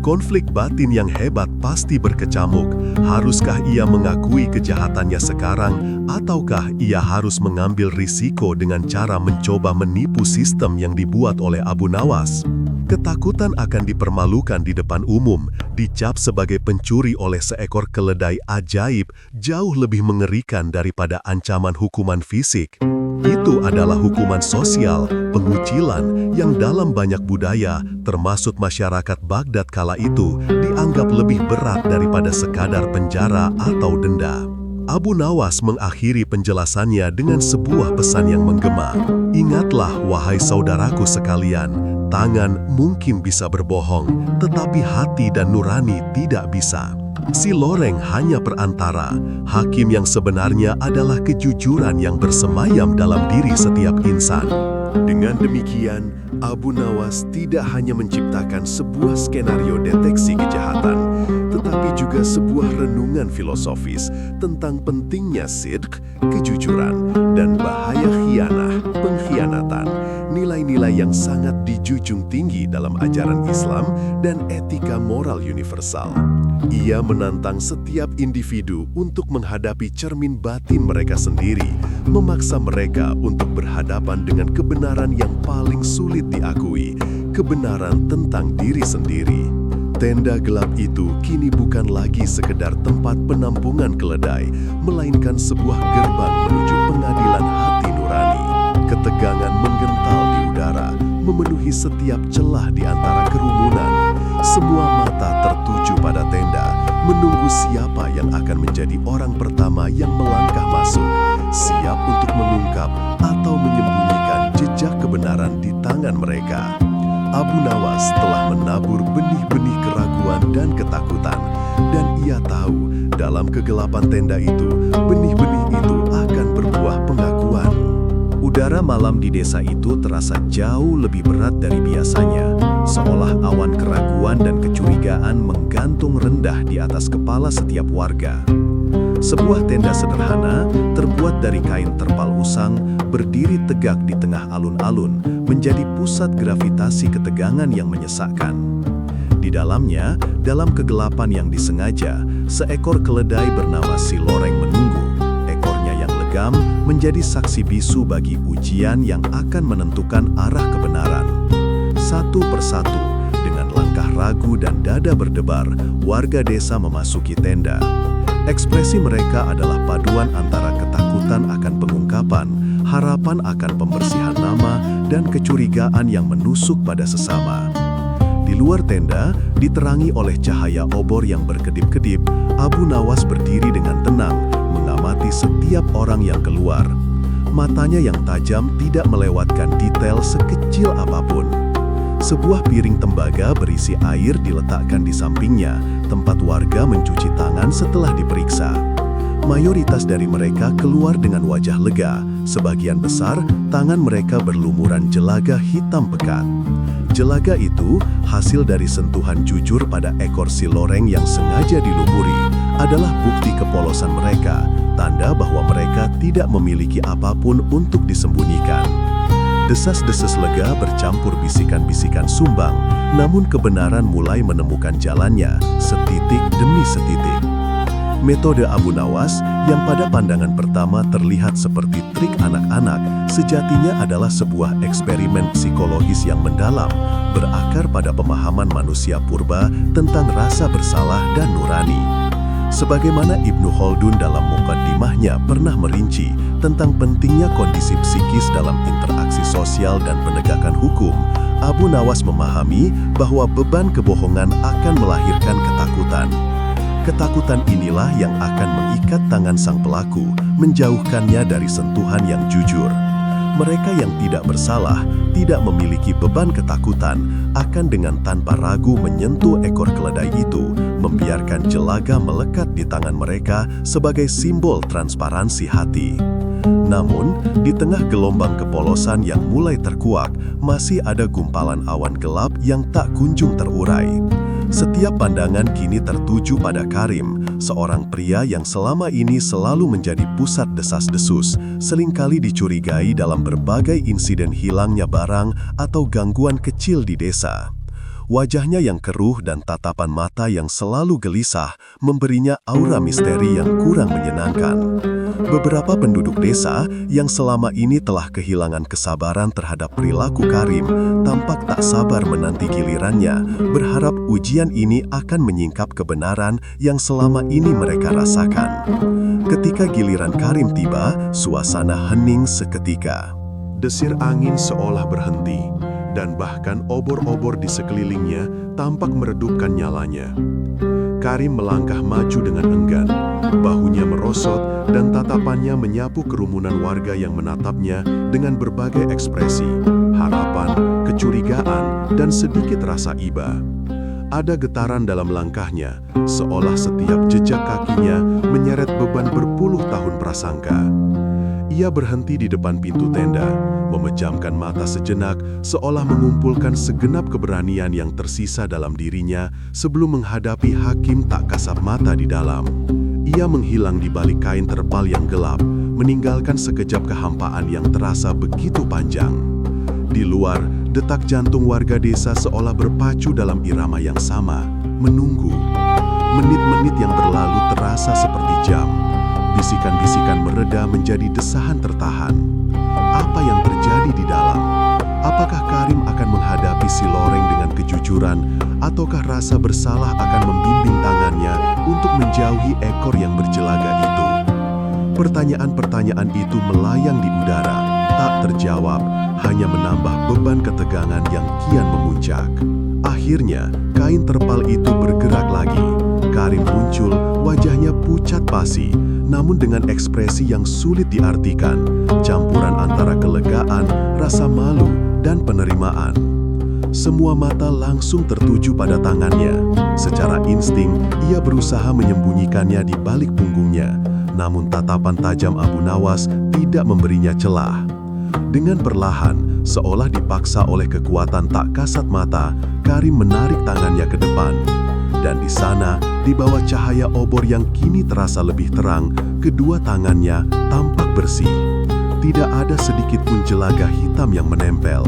Konflik batin yang hebat pasti berkecamuk. Haruskah ia mengakui kejahatannya sekarang, ataukah ia harus mengambil risiko dengan cara mencoba menipu sistem yang dibuat oleh Abu Nawas? Ketakutan akan dipermalukan di depan umum, dicap sebagai pencuri oleh seekor keledai ajaib jauh lebih mengerikan daripada ancaman hukuman fisik. Itu adalah hukuman sosial, pengucilan yang dalam banyak budaya, termasuk masyarakat Baghdad kala itu, dianggap lebih berat daripada sekadar penjara atau denda. Abu Nawas mengakhiri penjelasannya dengan sebuah pesan yang menggema. Ingatlah, wahai saudaraku sekalian, tangan mungkin bisa berbohong, tetapi hati dan nurani tidak bisa. Si Loreng hanya perantara. Hakim yang sebenarnya adalah kejujuran yang bersemayam dalam diri setiap insan. Dengan demikian, Abu Nawas tidak hanya menciptakan sebuah skenario deteksi kejahatan, tetapi juga sebuah renungan filosofis tentang pentingnya sidq, kejujuran, dan bahaya khianah, pengkhianatan, nilai-nilai yang sangat dijunjung tinggi dalam ajaran Islam dan etika moral universal. Ia menantang setiap individu untuk menghadapi cermin batin mereka sendiri, memaksa mereka untuk berhadapan dengan kebenaran yang paling sulit diakui, kebenaran tentang diri sendiri. Tenda gelap itu kini bukan lagi sekedar tempat penampungan keledai, melainkan sebuah gerbang menuju pengadilan hati nurani. Ketegangan menggental di udara, memenuhi setiap celah di antara kerumunan. Semua mata tertuju pada tenda, menunggu siapa yang akan menjadi orang pertama yang melangkah masuk, siap untuk mengungkap atau menyembunyikan jejak kebenaran di tangan mereka. Abu Nawas telah menabur benih-benih keraguan dan ketakutan, dan ia tahu dalam kegelapan tenda itu, benih-benih itu akan berbuah pengakuan. Udara malam di desa itu terasa jauh lebih berat dari biasanya, seolah awan keraguan dan kecurigaan menggantung rendah di atas kepala setiap warga. Sebuah tenda sederhana, terbuat dari kain terpal usang, berdiri tegak di tengah alun-alun, menjadi pusat gravitasi ketegangan yang menyesakkan. Di dalamnya, dalam kegelapan yang disengaja, seekor keledai bernama Si Loreng menunggu. Ekornya yang legam menjadi saksi bisu bagi ujian yang akan menentukan arah kebenaran. Satu persatu, dengan langkah ragu dan dada berdebar, warga desa memasuki tenda. Ekspresi mereka adalah paduan antara ketakutan akan pengungkapan, harapan akan pembersihan nama, dan kecurigaan yang menusuk pada sesama. Di luar tenda, diterangi oleh cahaya obor yang berkedip-kedip, Abu Nawas berdiri dengan tenang, mengamati setiap orang yang keluar. Matanya yang tajam tidak melewatkan detail sekecil apapun. Sebuah piring tembaga berisi air diletakkan di sampingnya, tempat warga mencuci tangan setelah diperiksa. Mayoritas dari mereka keluar dengan wajah lega, sebagian besar tangan mereka berlumuran jelaga hitam pekat. Jelaga itu, hasil dari sentuhan jujur pada ekor Si Loreng yang sengaja dilumuri, adalah bukti kepolosan mereka, tanda bahwa mereka tidak memiliki apapun untuk disembunyikan. Desas-desus lega bercampur bisikan-bisikan sumbang, namun kebenaran mulai menemukan jalannya, setitik demi setitik. Metode Abu Nawas, yang pada pandangan pertama terlihat seperti trik anak-anak, sejatinya adalah sebuah eksperimen psikologis yang mendalam, berakar pada pemahaman manusia purba tentang rasa bersalah dan nurani. Sebagaimana Ibnu Khaldun dalam mukaddimahnya pernah merinci tentang pentingnya kondisi psikis dalam interaksi sosial dan penegakan hukum, Abu Nawas memahami bahwa beban kebohongan akan melahirkan ketakutan. Ketakutan inilah yang akan mengikat tangan sang pelaku, menjauhkannya dari sentuhan yang jujur. Mereka yang tidak bersalah, tidak memiliki beban ketakutan, akan dengan tanpa ragu menyentuh ekor keledai itu, membiarkan jelaga melekat di tangan mereka sebagai simbol transparansi hati. Namun, di tengah gelombang kepolosan yang mulai terkuak, masih ada gumpalan awan gelap yang tak kunjung terurai. Setiap pandangan kini tertuju pada Karim, seorang pria yang selama ini selalu menjadi pusat desas-desus, seringkali dicurigai dalam berbagai insiden hilangnya barang atau gangguan kecil di desa. wajahnya yang keruh dan tatapan mata yang selalu gelisah memberinya aura misteri yang kurang menyenangkan. Beberapa penduduk desa yang selama ini telah kehilangan kesabaran terhadap perilaku Karim tampak tak sabar menanti gilirannya, berharap ujian ini akan menyingkap kebenaran yang selama ini mereka rasakan. Ketika giliran Karim tiba, suasana hening seketika. Desir angin seolah berhenti, dan bahkan obor-obor di sekelilingnya tampak meredupkan nyalanya. Karim melangkah maju dengan enggan, bahunya merosot dan tatapannya menyapu kerumunan warga yang menatapnya dengan berbagai ekspresi, harapan, kecurigaan, dan sedikit rasa iba. Ada getaran dalam langkahnya, seolah setiap jejak kakinya menyeret beban berpuluh tahun prasangka. Ia berhenti di depan pintu tenda, memejamkan mata sejenak, seolah mengumpulkan segenap keberanian yang tersisa dalam dirinya sebelum menghadapi hakim tak kasat mata di dalam. Ia menghilang di balik kain terpal yang gelap, meninggalkan sekejap kehampaan yang terasa begitu panjang. Di luar, detak jantung warga desa seolah berpacu dalam irama yang sama, menunggu. Menit-menit yang berlalu terasa seperti jam. Bisikan-bisikan mereda menjadi desahan tertahan. Apa yang terjadi di dalam? Apakah Karim akan menghadapi si Loreng dengan kejujuran, ataukah rasa bersalah akan membimbing tangannya untuk menjauhi ekor yang berjelaga itu? Pertanyaan-pertanyaan itu melayang di udara, tak terjawab, hanya menambah beban ketegangan yang kian memuncak. Akhirnya, kain terpal itu bergerak lagi. Karim muncul, wajahnya pucat pasi, namun dengan ekspresi yang sulit diartikan, campuran antara kelegaan, rasa malu, dan penerimaan. Semua mata langsung tertuju pada tangannya. Secara insting, ia berusaha menyembunyikannya di balik punggungnya, namun tatapan tajam Abu Nawas tidak memberinya celah. Dengan perlahan, seolah dipaksa oleh kekuatan tak kasat mata, Karim menarik tangannya ke depan. Dan di sana, di bawah cahaya obor yang kini terasa lebih terang, kedua tangannya tampak bersih. Tidak ada sedikit pun jelaga hitam yang menempel.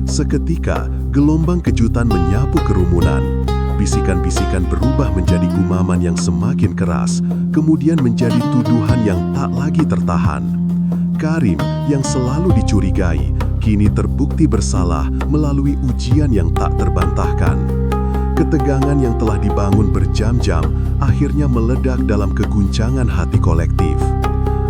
Seketika, gelombang kejutan menyapu kerumunan. Bisikan-bisikan berubah menjadi gumaman yang semakin keras, kemudian menjadi tuduhan yang tak lagi tertahan. Karim, yang selalu dicurigai, kini terbukti bersalah melalui ujian yang tak terbantahkan. Ketegangan yang telah dibangun berjam-jam akhirnya meledak dalam keguncangan hati kolektif.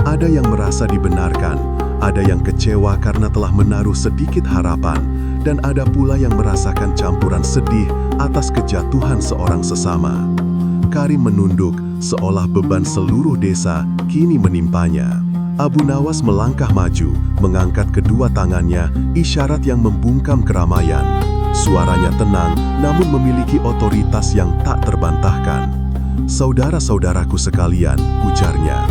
Ada yang merasa dibenarkan, ada yang kecewa karena telah menaruh sedikit harapan, dan ada pula yang merasakan campuran sedih atas kejatuhan seorang sesama. Karim menunduk, seolah beban seluruh desa kini menimpanya. Abu Nawas melangkah maju, mengangkat kedua tangannya, isyarat yang membungkam keramaian. Suaranya tenang, namun memiliki otoritas yang tak terbantahkan. "Saudara-saudaraku sekalian," ujarnya,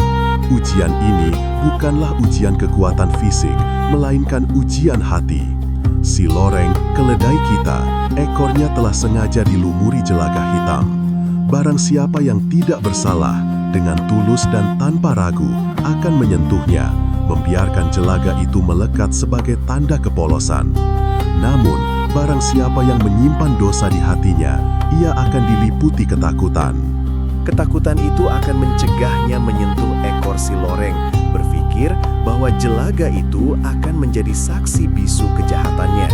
"ujian ini bukanlah ujian kekuatan fisik, melainkan ujian hati. Si Loreng, keledai kita, ekornya telah sengaja dilumuri jelaga hitam. Barang siapa yang tidak bersalah, dengan tulus dan tanpa ragu, akan menyentuhnya, membiarkan jelaga itu melekat sebagai tanda kepolosan. Namun, barang siapa yang menyimpan dosa di hatinya, ia akan diliputi ketakutan." Ketakutan itu akan mencegahnya menyentuh ekor si Loreng, berpikir bahwa jelaga itu akan menjadi saksi bisu kejahatannya.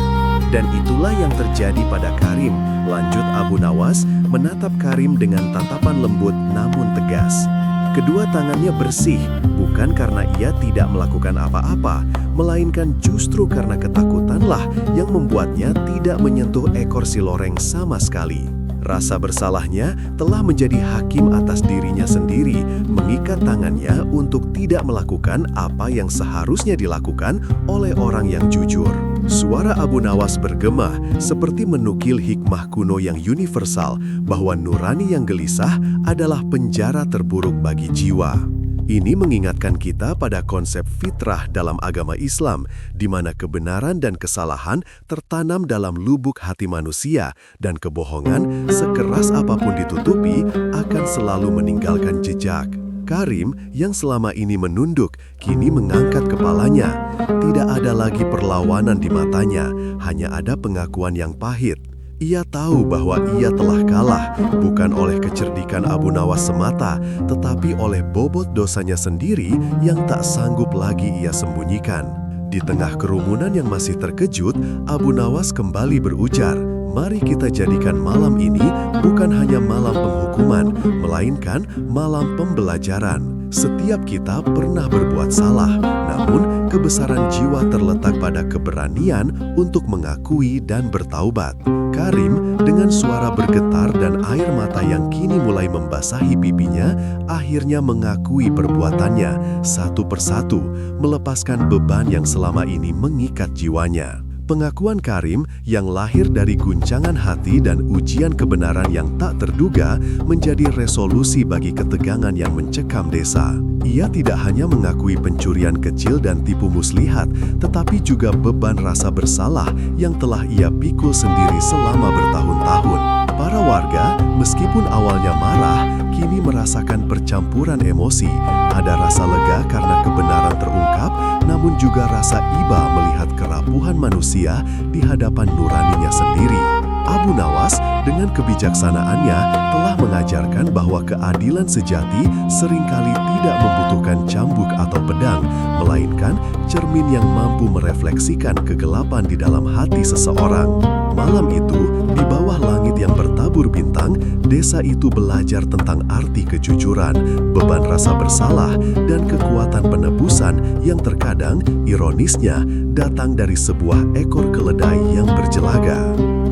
Dan itulah yang terjadi pada Karim, lanjut Abu Nawas, menatap Karim dengan tatapan lembut namun tegas. Kedua tangannya bersih, bukan karena ia tidak melakukan apa-apa, melainkan justru karena ketakutanlah yang membuatnya tidak menyentuh ekor si Loreng sama sekali. Rasa bersalahnya telah menjadi hakim atas dirinya sendiri, mengikat tangannya untuk tidak melakukan apa yang seharusnya dilakukan oleh orang yang jujur. Suara Abu Nawas bergema seperti menukil hikmah kuno yang universal bahwa nurani yang gelisah adalah penjara terburuk bagi jiwa. Ini mengingatkan kita pada konsep fitrah dalam agama Islam, di mana kebenaran dan kesalahan tertanam dalam lubuk hati manusia, dan kebohongan, sekeras apapun ditutupi, akan selalu meninggalkan jejak. Karim, yang selama ini menunduk, kini mengangkat kepalanya. Tidak ada lagi perlawanan di matanya, hanya ada pengakuan yang pahit. Ia tahu bahwa ia telah kalah, bukan oleh kecerdikan Abu Nawas semata, tetapi oleh bobot dosanya sendiri yang tak sanggup lagi ia sembunyikan. Di tengah kerumunan yang masih terkejut, Abu Nawas kembali berujar, "Mari kita jadikan malam ini bukan hanya malam penghukuman, melainkan malam pembelajaran. Setiap kita pernah berbuat salah, namun kebesaran jiwa terletak pada keberanian untuk mengakui dan bertaubat." Karim, dengan suara bergetar dan air mata yang kini mulai membasahi pipinya, akhirnya mengakui perbuatannya satu persatu, melepaskan beban yang selama ini mengikat jiwanya. Pengakuan Karim yang lahir dari guncangan hati dan ujian kebenaran yang tak terduga menjadi resolusi bagi ketegangan yang mencekam desa. Ia tidak hanya mengakui pencurian kecil dan tipu muslihat, tetapi juga beban rasa bersalah yang telah ia pikul sendiri selama bertahun-tahun. Para warga, meskipun awalnya marah, kini merasakan percampuran emosi. Ada rasa lega karena kebenaran terungkap, namun juga rasa iba melihat kerapuhan manusia di hadapan nuraninya sendiri. Abu Nawas dengan kebijaksanaannya telah mengajarkan bahwa keadilan sejati seringkali tidak membutuhkan cambuk atau pedang, melainkan cermin yang mampu merefleksikan kegelapan di dalam hati seseorang. Malam itu, di bawah langit yang bertabur bintang, desa itu belajar tentang arti kejujuran, beban rasa bersalah, dan kekuatan penebusan yang terkadang, ironisnya, datang dari sebuah ekor keledai yang berjelaga.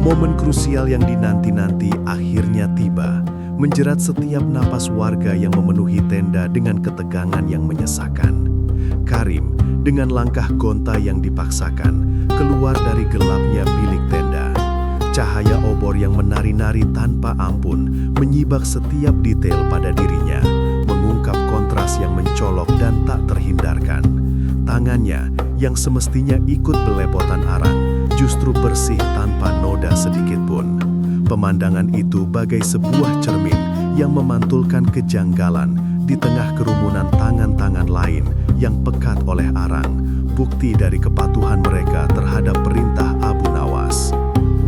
Momen krusial yang dinanti-nanti akhirnya tiba, menjerat setiap napas warga yang memenuhi tenda dengan ketegangan yang menyesakan. Karim, dengan langkah gonta yang dipaksakan, keluar dari gelapnya bilik tenda. Cahaya obor yang menari-nari tanpa ampun menyibak setiap detail pada dirinya, mengungkap kontras yang mencolok dan tak terhindarkan. Tangannya yang semestinya ikut belepotan arang, justru bersih tanpa noda sedikit pun. Pemandangan itu bagai sebuah cermin yang memantulkan kejanggalan di tengah kerumunan tangan-tangan lain yang pekat oleh arang, bukti dari kepatuhan mereka terhadap perintah Abu Nawas.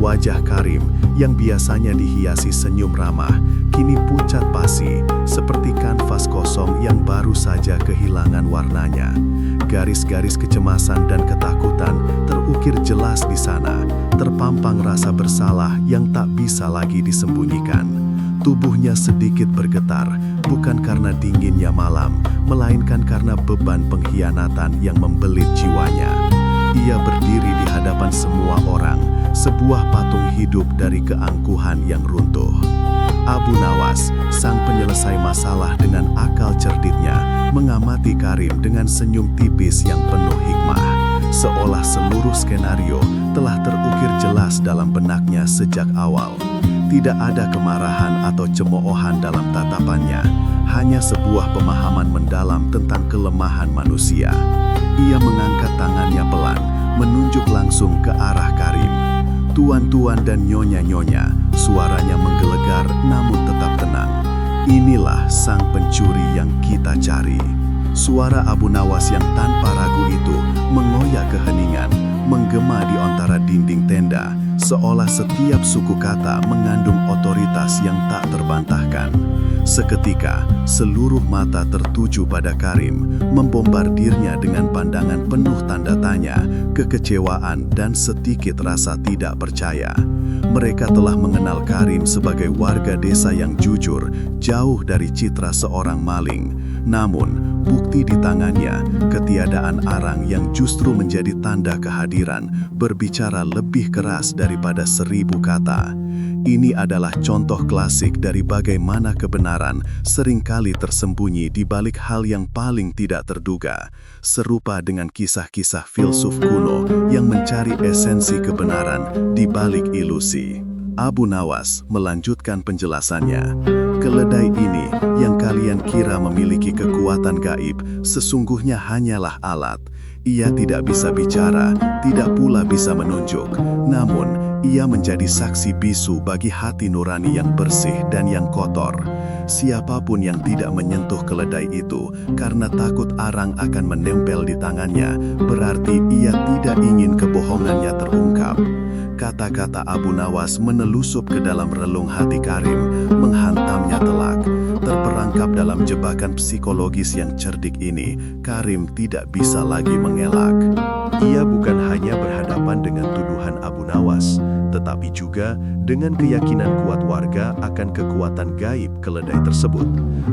Wajah Karim yang biasanya dihiasi senyum ramah, kini pucat pasi, seperti kanvas kosong yang baru saja kehilangan warnanya. Garis-garis kecemasan dan ketakutan terukir jelas di sana, terpampang rasa bersalah yang tak bisa lagi disembunyikan. Tubuhnya sedikit bergetar, bukan karena dinginnya malam, melainkan karena beban pengkhianatan yang membelit jiwanya. Ia berdiri di hadapan semua orang, sebuah patung hidup dari keangkuhan yang runtuh. Abu Nawas, sang penyelesai masalah dengan akal cerdiknya, mengamati Karim dengan senyum tipis yang penuh hikmah, seolah seluruh skenario telah terukir jelas dalam benaknya sejak awal. Tidak ada kemarahan atau cemoohan dalam tatapannya, hanya sebuah pemahaman mendalam tentang kelemahan manusia. Ia mengangkat tangannya pelan, menunjuk langsung ke arah Karim. Tuan-tuan dan nyonya-nyonya, suaranya menggelegar namun tetap tenang. Inilah sang pencuri yang kita cari. Suara Abu Nawas yang tanpa ragu itu mengoyak keheningan, menggema di antara dinding tenda, seolah setiap suku kata mengandung otoritas yang tak terbantahkan. Seketika, seluruh mata tertuju pada Karim, membombardirnya dengan pandangan penuh tanda tanya, kekecewaan, dan sedikit rasa tidak percaya. Mereka telah mengenal Karim sebagai warga desa yang jujur, jauh dari citra seorang maling. Namun, bukti di tangannya, ketiadaan arang yang justru menjadi tanda kehadiran, berbicara lebih keras daripada 1000 kata. Ini adalah contoh klasik dari bagaimana kebenaran seringkali tersembunyi di balik hal yang paling tidak terduga, serupa dengan kisah-kisah filsuf kuno yang mencari esensi kebenaran di balik ilusi. Abu Nawas melanjutkan penjelasannya. Keledai ini yang kalian kira memiliki kekuatan gaib, sesungguhnya hanyalah alat. Ia tidak bisa bicara, tidak pula bisa menunjuk. Namun, ia menjadi saksi bisu bagi hati nurani yang bersih dan yang kotor. Siapapun yang tidak menyentuh keledai itu karena takut arang akan menempel di tangannya, berarti ia tidak ingin kebohongannya terungkap. Kata kata-kata Abu Nawas menelusup ke dalam relung hati Karim, menghantamnya telak. Terperangkap dalam jebakan psikologis yang cerdik ini, Karim tidak bisa lagi mengelak. Ia bukan hanya berhadapan dengan tuduhan Abu Nawas, tetapi juga dengan keyakinan kuat warga akan kekuatan gaib keledai tersebut.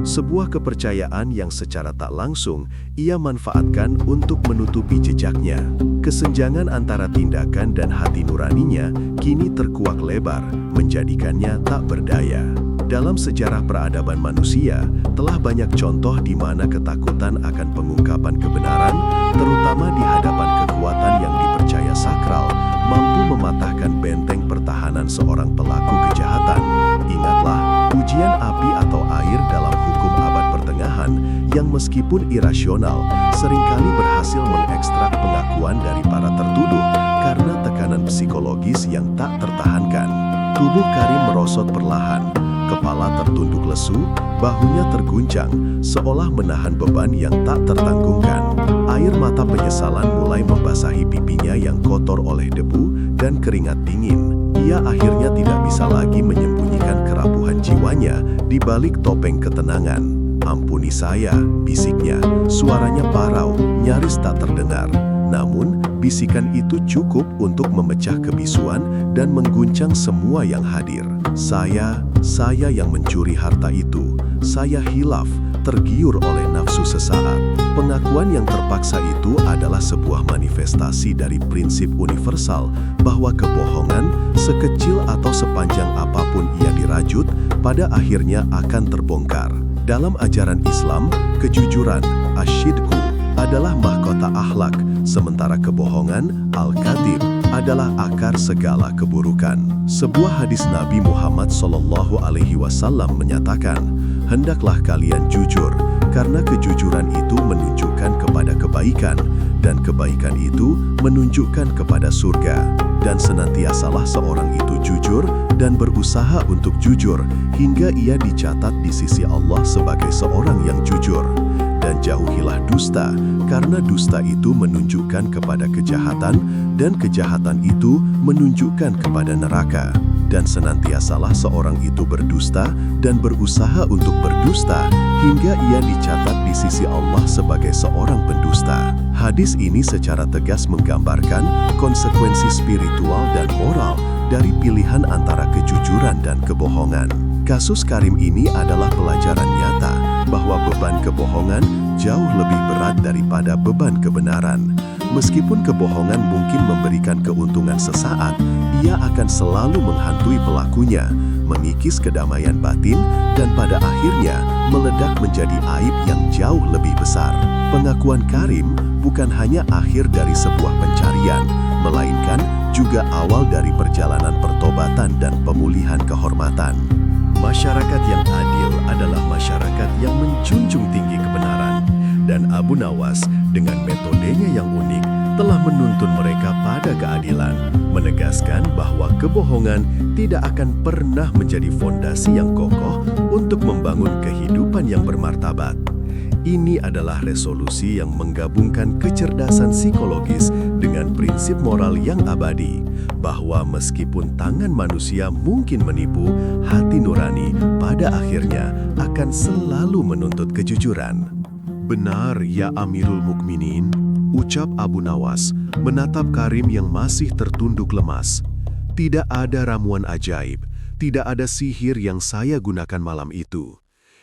Sebuah kepercayaan yang secara tak langsung ia manfaatkan untuk menutupi jejaknya. Kesenjangan antara tindakan dan hati nuraninya kini terkuak lebar, menjadikannya tak berdaya. Dalam sejarah peradaban manusia, telah banyak contoh di mana ketakutan akan pengungkapan kebenaran, terutama di hadapan kekuatan yang dipercaya sakral, mampu mematahkan benteng pertahanan seorang pelaku kejahatan. Ingatlah, ujian api atau air dalam hukum abad pertengahan yang meskipun irasional, seringkali berhasil mengekstrak pengakuan dari para tertuduh karena tekanan psikologis yang tak tertahankan. Tubuh Karim merosot perlahan, kepala tertunduk lesu, bahunya terguncang, seolah menahan beban yang tak tertanggungkan. Air mata penyesalan mulai membasahi pipinya yang kotor oleh debu dan keringat dingin. Ia akhirnya tidak bisa lagi menyembunyikan kerapuhan jiwanya di balik topeng ketenangan. "Ampuni saya," bisiknya. Suaranya parau, nyaris tak terdengar. Namun, bisikan itu cukup untuk memecah kebisuan dan mengguncang semua yang hadir. Saya yang mencuri harta itu. Saya hilaf, tergiur oleh nafsu sesaat." Pengakuan yang terpaksa itu adalah sebuah manifestasi dari prinsip universal bahwa kebohongan, sekecil atau sepanjang apapun ia dirajut, pada akhirnya akan terbongkar. Dalam ajaran Islam, kejujuran, asyidku, adalah mahkota akhlak, sementara kebohongan, al-kadhib, adalah akar segala keburukan. Sebuah hadis Nabi Muhammad SAW menyatakan, "Hendaklah kalian jujur, karena kejujuran itu menunjukkan kepada kebaikan, dan kebaikan itu menunjukkan kepada surga. Dan senantiasalah seorang itu jujur dan berusaha untuk jujur, hingga ia dicatat di sisi Allah sebagai seorang yang jujur. Dan jauhilah dusta, karena dusta itu menunjukkan kepada kejahatan, dan kejahatan itu menunjukkan kepada neraka. Dan senantiasalah seorang itu berdusta dan berusaha untuk berdusta, hingga ia dicatat di sisi Allah sebagai seorang pendusta." Hadis ini secara tegas menggambarkan konsekuensi spiritual dan moral dari pilihan antara kejujuran dan kebohongan. Kasus Karim ini adalah pelajaran nyata bahwa beban kebohongan jauh lebih berat daripada beban kebenaran. Meskipun kebohongan mungkin memberikan keuntungan sesaat, ia akan selalu menghantui pelakunya, mengikis kedamaian batin, dan pada akhirnya meledak menjadi aib yang jauh lebih besar. Pengakuan Karim bukan hanya akhir dari sebuah pencarian, melainkan juga awal dari perjalanan pertobatan dan pemulihan kehormatan. Masyarakat yang adil adalah masyarakat yang menjunjung tinggi kebenaran. Dan Abu Nawas dengan metodenya yang unik telah menuntun mereka pada keadilan, menegaskan bahwa kebohongan tidak akan pernah menjadi fondasi yang kokoh untuk membangun kehidupan yang bermartabat. Ini adalah resolusi yang menggabungkan kecerdasan psikologis dengan prinsip moral yang abadi, bahwa meskipun tangan manusia mungkin menipu, hati nurani pada akhirnya akan selalu menuntut kejujuran. "Benar, ya Amirul Mukminin," ucap Abu Nawas, menatap Karim yang masih tertunduk lemas. "Tidak ada ramuan ajaib, tidak ada sihir yang saya gunakan malam itu.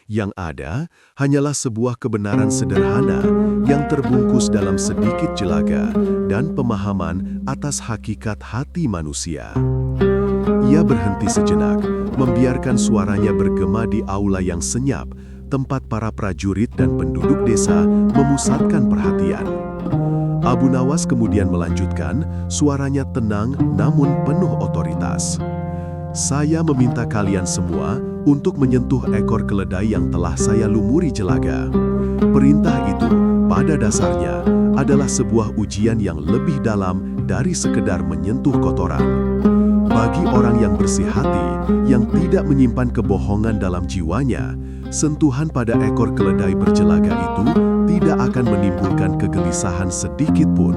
Yang ada hanyalah sebuah kebenaran sederhana yang terbungkus dalam sedikit jelaga dan pemahaman atas hakikat hati manusia." Ia berhenti sejenak, membiarkan suaranya bergema di aula yang senyap, tempat para prajurit dan penduduk desa memusatkan perhatian. Abu Nawas kemudian melanjutkan, suaranya tenang namun penuh otoritas. "Saya meminta kalian semua untuk menyentuh ekor keledai yang telah saya lumuri jelaga. Perintah itu, pada dasarnya, adalah sebuah ujian yang lebih dalam dari sekedar menyentuh kotoran. Bagi orang yang bersih hati, yang tidak menyimpan kebohongan dalam jiwanya, sentuhan pada ekor keledai berjelaga itu tidak akan menimbulkan kegelisahan sedikit pun.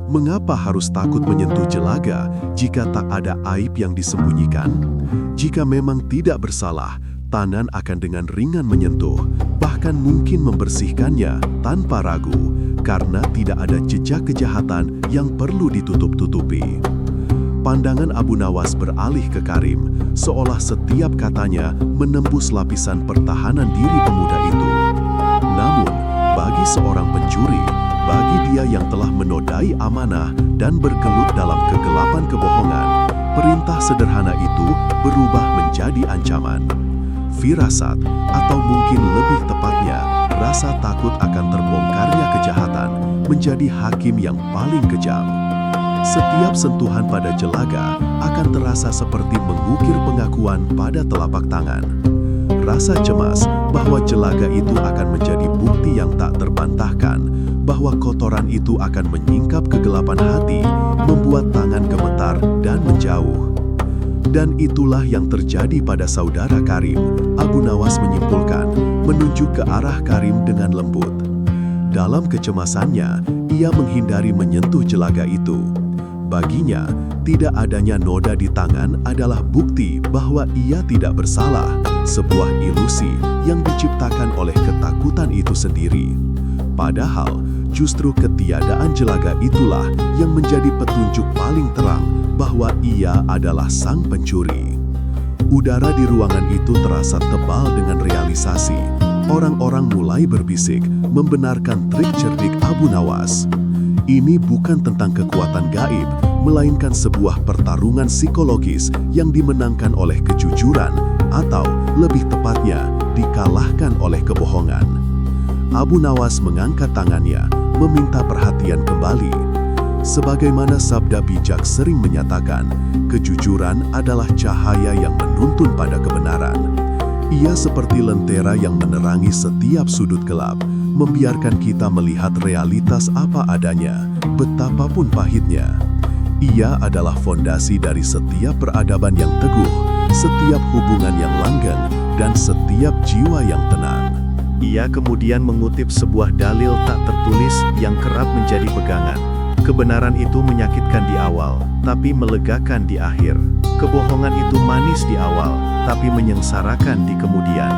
Mengapa harus takut menyentuh jelaga jika tak ada aib yang disembunyikan? Jika memang tidak bersalah, tangan akan dengan ringan menyentuh, bahkan mungkin membersihkannya tanpa ragu, karena tidak ada jejak kejahatan yang perlu ditutup-tutupi. Pandangan Abu Nawas beralih ke Karim, seolah setiap katanya menembus lapisan pertahanan diri pemuda itu. Namun, bagi seorang pencuri, bagi dia yang telah menodai amanah dan bergelut dalam kegelapan kebohongan, perintah sederhana itu berubah menjadi ancaman. Firasat, atau mungkin lebih tepatnya, rasa takut akan terbongkarnya kejahatan, menjadi hakim yang paling kejam. Setiap sentuhan pada jelaga akan terasa seperti mengukir pengakuan pada telapak tangan. Rasa cemas bahwa jelaga itu akan menjadi bukti yang tak terbantahkan, bahwa kotoran itu akan menyingkap kegelapan hati, membuat tangan gemetar dan menjauh. Dan itulah yang terjadi pada saudara Karim. Abu Nawas menyimpulkan, menunjuk ke arah Karim dengan lembut. Dalam kecemasannya, ia menghindari menyentuh jelaga itu. Baginya, tidak adanya noda di tangan adalah bukti bahwa ia tidak bersalah, sebuah ilusi yang diciptakan oleh ketakutan itu sendiri. Padahal, justru ketiadaan jelaga itulah yang menjadi petunjuk paling terang bahwa ia adalah sang pencuri. Udara di ruangan itu terasa tebal dengan realisasi. Orang-orang mulai berbisik, membenarkan trik cerdik Abu Nawas. Ini bukan tentang kekuatan gaib, melainkan sebuah pertarungan psikologis yang dimenangkan oleh kejujuran, atau lebih tepatnya, dikalahkan oleh kebohongan. Abu Nawas mengangkat tangannya, meminta perhatian kembali. Sebagaimana sabda bijak sering menyatakan, kejujuran adalah cahaya yang menuntun pada kebenaran. Ia seperti lentera yang menerangi setiap sudut gelap, membiarkan kita melihat realitas apa adanya, betapapun pahitnya. Ia adalah fondasi dari setiap peradaban yang teguh, setiap hubungan yang langgeng, dan setiap jiwa yang tenang. Ia kemudian mengutip sebuah dalil tak tertulis yang kerap menjadi pegangan. Kebenaran itu menyakitkan di awal, tapi melegakan di akhir. Kebohongan itu manis di awal, tapi menyengsarakan di kemudian.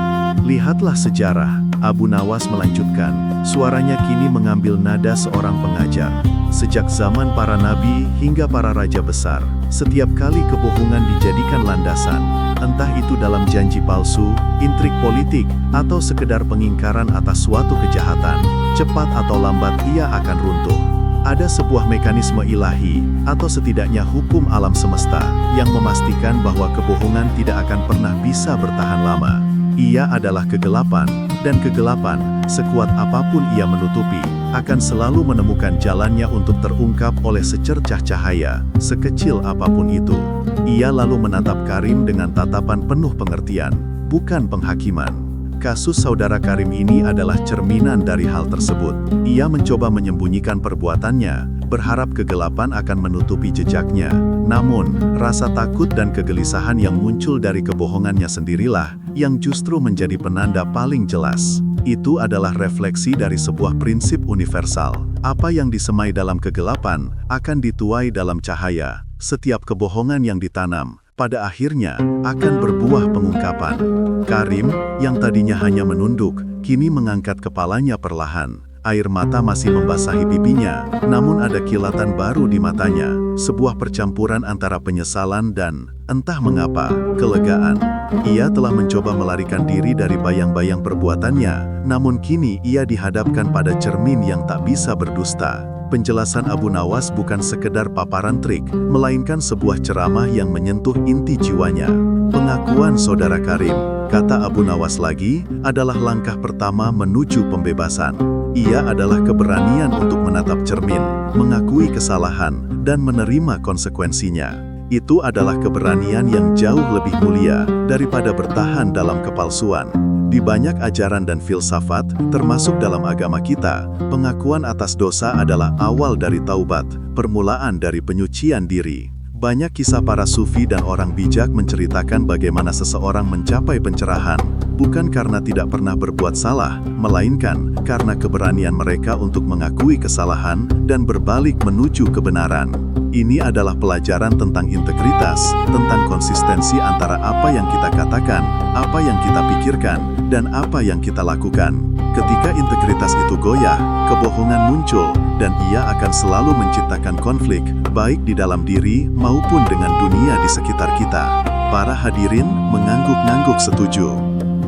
Lihatlah sejarah, Abu Nawas melanjutkan. Suaranya kini mengambil nada seorang pengajar. Sejak zaman para nabi hingga para raja besar, setiap kali kebohongan dijadikan landasan, entah itu dalam janji palsu, intrik politik, atau sekedar pengingkaran atas suatu kejahatan, cepat atau lambat ia akan runtuh. Ada sebuah mekanisme ilahi, atau setidaknya hukum alam semesta, yang memastikan bahwa kebohongan tidak akan pernah bisa bertahan lama. Ia adalah kegelapan, dan kegelapan, sekuat apapun ia menutupi, akan selalu menemukan jalannya untuk terungkap oleh secercah cahaya, sekecil apapun itu. Ia lalu menatap Karim dengan tatapan penuh pengertian, bukan penghakiman. Kasus saudara Karim ini adalah cerminan dari hal tersebut. Ia mencoba menyembunyikan perbuatannya, berharap kegelapan akan menutupi jejaknya. Namun, rasa takut dan kegelisahan yang muncul dari kebohongannya sendirilah yang justru menjadi penanda paling jelas. Itu adalah refleksi dari sebuah prinsip universal. Apa yang disemai dalam kegelapan akan dituai dalam cahaya. Setiap kebohongan yang ditanam pada akhirnya akan berbuah pengungkapan. Karim, yang tadinya hanya menunduk, kini mengangkat kepalanya perlahan. Air mata masih membasahi pipinya, namun ada kilatan baru di matanya, sebuah percampuran antara penyesalan dan, entah mengapa, kelegaan. Ia telah mencoba melarikan diri dari bayang-bayang perbuatannya, namun kini ia dihadapkan pada cermin yang tak bisa berdusta. Penjelasan Abu Nawas bukan sekedar paparan trik, melainkan sebuah ceramah yang menyentuh inti jiwanya. Pengakuan saudara Karim, kata Abu Nawas lagi, adalah langkah pertama menuju pembebasan. Ia adalah keberanian untuk menatap cermin, mengakui kesalahan, dan menerima konsekuensinya. Itu adalah keberanian yang jauh lebih mulia daripada bertahan dalam kepalsuan. Di banyak ajaran dan filsafat, termasuk dalam agama kita, pengakuan atas dosa adalah awal dari taubat, permulaan dari penyucian diri. Banyak kisah para sufi dan orang bijak menceritakan bagaimana seseorang mencapai pencerahan, bukan karena tidak pernah berbuat salah, melainkan karena keberanian mereka untuk mengakui kesalahan dan berbalik menuju kebenaran. Ini adalah pelajaran tentang integritas, tentang konsistensi antara apa yang kita katakan, apa yang kita pikirkan, dan apa yang kita lakukan. Ketika integritas itu goyah, kebohongan muncul, dan ia akan selalu menciptakan konflik, baik di dalam diri maupun dengan dunia di sekitar kita. Para hadirin mengangguk-ngangguk setuju.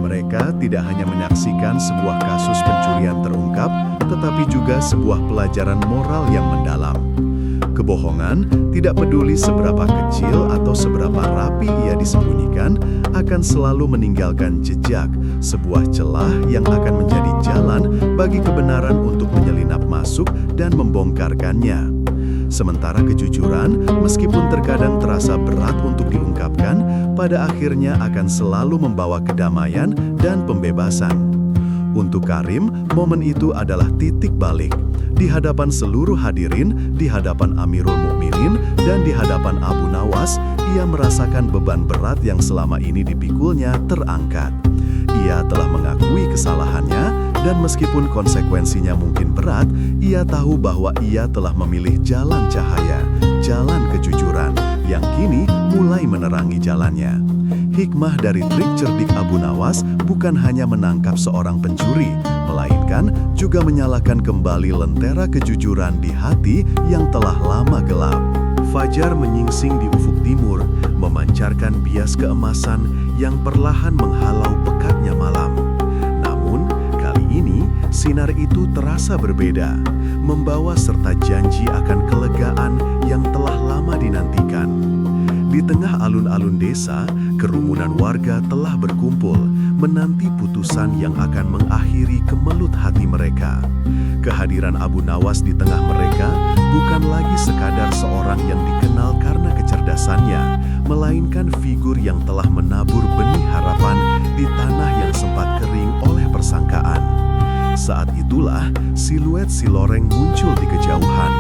Mereka tidak hanya menyaksikan sebuah kasus pencurian terungkap, tetapi juga sebuah pelajaran moral yang mendalam. Kebohongan, tidak peduli seberapa kecil atau seberapa rapi ia disembunyikan, akan selalu meninggalkan jejak, sebuah celah yang akan menjadi jalan bagi kebenaran untuk menyelinap masuk dan membongkarkannya. Sementara kejujuran, meskipun terkadang terasa berat untuk diungkapkan, pada akhirnya akan selalu membawa kedamaian dan pembebasan. Untuk Karim, momen itu adalah titik balik. Di hadapan seluruh hadirin, di hadapan Amirul Mukminin, dan di hadapan Abu Nawas, ia merasakan beban berat yang selama ini dipikulnya terangkat. Ia telah mengakui kesalahannya, dan meskipun konsekuensinya mungkin berat, ia tahu bahwa ia telah memilih jalan cahaya, jalan kejujuran, yang kini mulai menerangi jalannya. Hikmah dari trik cerdik Abu Nawas bukan hanya menangkap seorang pencuri, melainkan juga menyalakan kembali lentera kejujuran di hati yang telah lama gelap. Fajar menyingsing di ufuk timur, memancarkan bias keemasan yang perlahan menghalau pekatnya malam. Namun, kali ini sinar itu terasa berbeda, membawa serta janji akan kelegaan yang telah lama dinantikan. Di tengah alun-alun desa, kerumunan warga telah berkumpul, menanti putusan yang akan mengakhiri kemelut hati mereka. Kehadiran Abu Nawas di tengah mereka bukan lagi sekadar seorang yang dikenal karena kecerdasannya, melainkan figur yang telah menabur benih harapan di tanah yang sempat kering oleh persangkaan. Saat itulah siluet si Loreng muncul di kejauhan,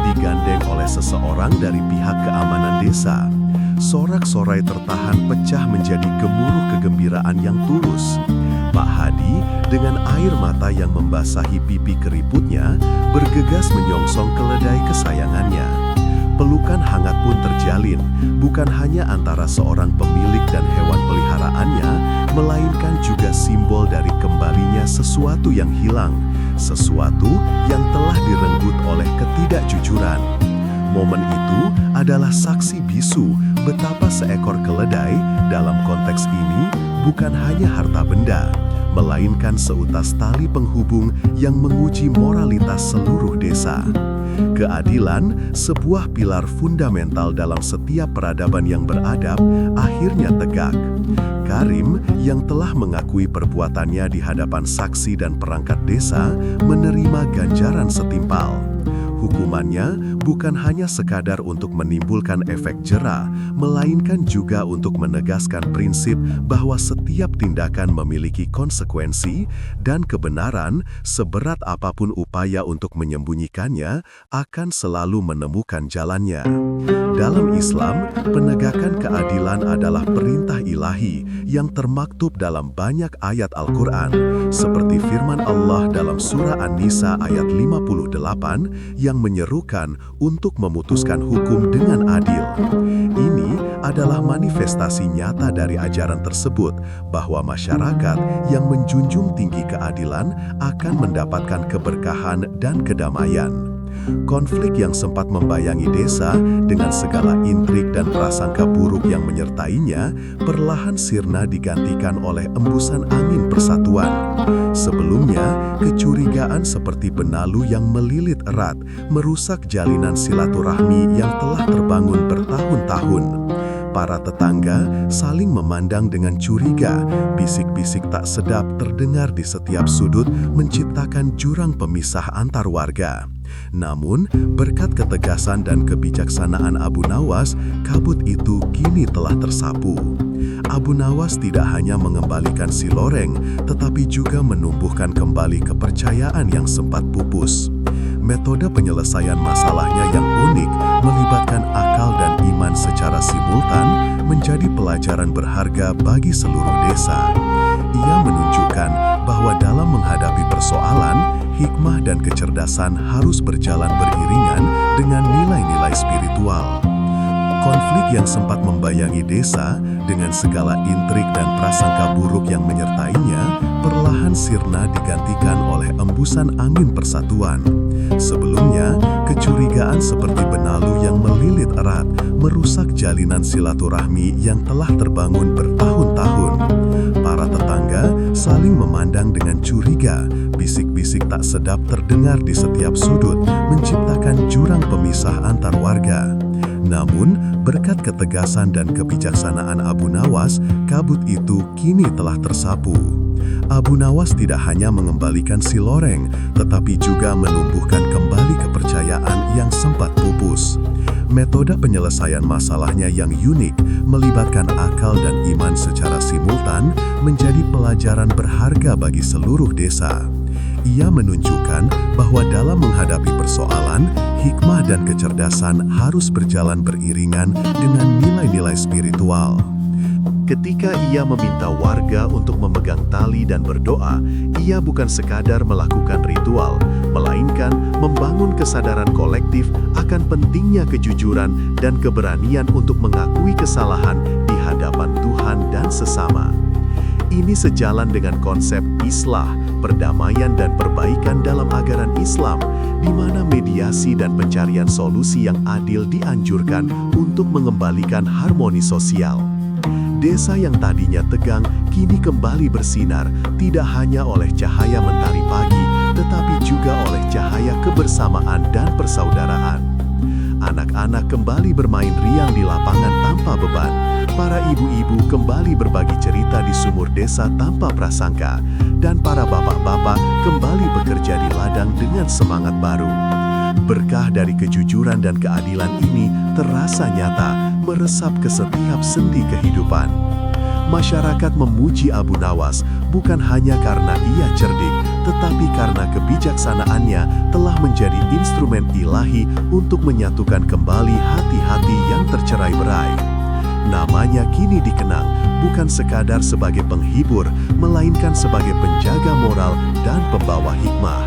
digandeng oleh seseorang dari pihak keamanan desa. Sorak-sorai tertahan pecah menjadi gemuruh kegembiraan yang tulus. Pak Hadi dengan air mata yang membasahi pipi keriputnya bergegas menyongsong keledai kesayangannya. Pelukan hangat pun terjalin, bukan hanya antara seorang pemilik dan hewan peliharaannya, melainkan juga simbol dari kembalinya sesuatu yang hilang, sesuatu yang telah direnggut oleh ketidakjujuran. Momen itu adalah saksi bisu betapa seekor keledai dalam konteks ini bukan hanya harta benda, melainkan seutas tali penghubung yang menguji moralitas seluruh desa. Keadilan, sebuah pilar fundamental dalam setiap peradaban yang beradab, akhirnya tegak. Karim, yang telah mengakui perbuatannya di hadapan saksi dan perangkat desa, menerima ganjaran setimpal. Hukumannya bukan hanya sekadar untuk menimbulkan efek jera, melainkan juga untuk menegaskan prinsip bahwa setiap tindakan memiliki konsekuensi dan kebenaran, seberat apapun upaya untuk menyembunyikannya, akan selalu menemukan jalannya. Dalam Islam, penegakan keadilan adalah perintah ilahi yang termaktub dalam banyak ayat Al-Quran, seperti firman Allah dalam surah An-Nisa ayat 58 yang menyerukan untuk memutuskan hukum dengan adil. Ini adalah manifestasi nyata dari ajaran tersebut bahwa masyarakat yang menjunjung tinggi keadilan akan mendapatkan keberkahan dan kedamaian. Konflik yang sempat membayangi desa dengan segala intrik dan prasangka buruk yang menyertainya perlahan sirna digantikan oleh embusan angin persatuan. Sebelumnya, kecurigaan seperti benalu yang melilit erat merusak jalinan silaturahmi yang telah terbangun bertahun-tahun. Para tetangga saling memandang dengan curiga, bisik-bisik tak sedap terdengar di setiap sudut menciptakan jurang pemisah antar warga. Namun, berkat ketegasan dan kebijaksanaan Abu Nawas, kabut itu kini telah tersapu. Abu Nawas tidak hanya mengembalikan si Loreng, tetapi juga menumbuhkan kembali kepercayaan yang sempat pupus. Metode penyelesaian masalahnya yang unik melibatkan akal dan iman secara simultan menjadi pelajaran berharga bagi seluruh desa. Ia menunjukkan bahwa dalam menghadapi persoalan, hikmah dan kecerdasan harus berjalan beriringan dengan nilai-nilai spiritual. Konflik yang sempat membayangi desa dengan segala intrik dan prasangka buruk yang menyertainya perlahan sirna digantikan oleh embusan angin persatuan. Sebelumnya, kecurigaan seperti benalu yang melilit erat merusak jalinan silaturahmi yang telah terbangun bertahun-tahun. Para tetangga saling memandang dengan curiga, bisik-bisik tak sedap terdengar di setiap sudut, menciptakan jurang pemisah antar warga. Namun, berkat ketegasan dan kebijaksanaan Abu Nawas, kabut itu kini telah tersapu. Abu Nawas tidak hanya mengembalikan si Loreng, tetapi juga menumbuhkan kembali kepercayaan yang sempat pupus. Metode penyelesaian masalahnya yang unik, melibatkan akal dan iman secara simultan, menjadi pelajaran berharga bagi seluruh desa. Ia menunjukkan bahwa dalam menghadapi persoalan, hikmah dan kecerdasan harus berjalan beriringan dengan nilai-nilai spiritual. Ketika ia meminta warga untuk memegang tali dan berdoa, ia bukan sekadar melakukan ritual, melainkan membangun kesadaran kolektif akan pentingnya kejujuran dan keberanian untuk mengakui kesalahan di hadapan Tuhan dan sesama. Ini sejalan dengan konsep islah, perdamaian dan perbaikan dalam ajaran Islam, di mana mediasi dan pencarian solusi yang adil dianjurkan untuk mengembalikan harmoni sosial. Desa yang tadinya tegang kini kembali bersinar, tidak hanya oleh cahaya mentari pagi, tetapi juga oleh cahaya kebersamaan dan persaudaraan. Anak-anak kembali bermain riang di lapangan tanpa beban. Para ibu-ibu kembali berbagi cerita di sumur desa tanpa prasangka, dan para bapak-bapak kembali bekerja di ladang dengan semangat baru. Berkah dari kejujuran dan keadilan ini terasa nyata, meresap ke setiap sendi kehidupan. Masyarakat memuji Abu Nawas bukan hanya karena ia cerdik, tetapi karena kebijaksanaannya telah menjadi instrumen ilahi untuk menyatukan kembali hati-hati yang tercerai-berai. Namanya kini dikenang bukan sekadar sebagai penghibur, melainkan sebagai penjaga moral dan pembawa hikmah.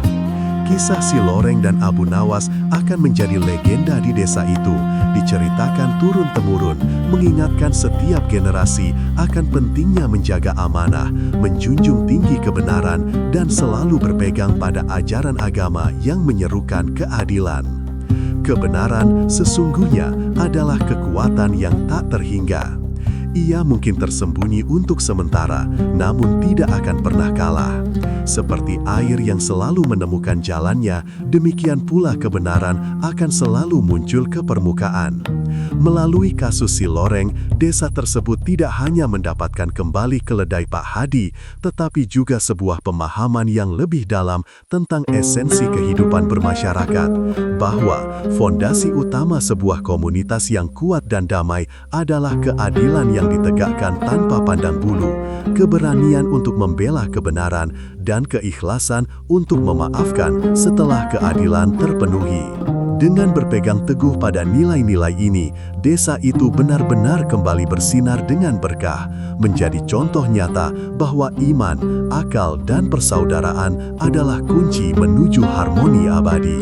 Kisah si Loreng dan Abu Nawas akan menjadi legenda di desa itu, diceritakan turun-temurun, mengingatkan setiap generasi akan pentingnya menjaga amanah, menjunjung tinggi kebenaran, dan selalu berpegang pada ajaran agama yang menyerukan keadilan. Kebenaran sesungguhnya adalah kekuatan yang tak terhingga. Ia mungkin tersembunyi untuk sementara, namun tidak akan pernah kalah. Seperti air yang selalu menemukan jalannya, demikian pula kebenaran akan selalu muncul ke permukaan. Melalui kasus si Loreng, desa tersebut tidak hanya mendapatkan kembali keledai Pak Hadi, tetapi juga sebuah pemahaman yang lebih dalam tentang esensi kehidupan bermasyarakat, bahwa fondasi utama sebuah komunitas yang kuat dan damai adalah keadilan yang ditegakkan tanpa pandang bulu, keberanian untuk membela kebenaran, dan keikhlasan untuk memaafkan setelah keadilan terpenuhi. Dengan berpegang teguh pada nilai-nilai ini, desa itu benar-benar kembali bersinar dengan berkah, menjadi contoh nyata bahwa iman, akal, dan persaudaraan adalah kunci menuju harmoni abadi.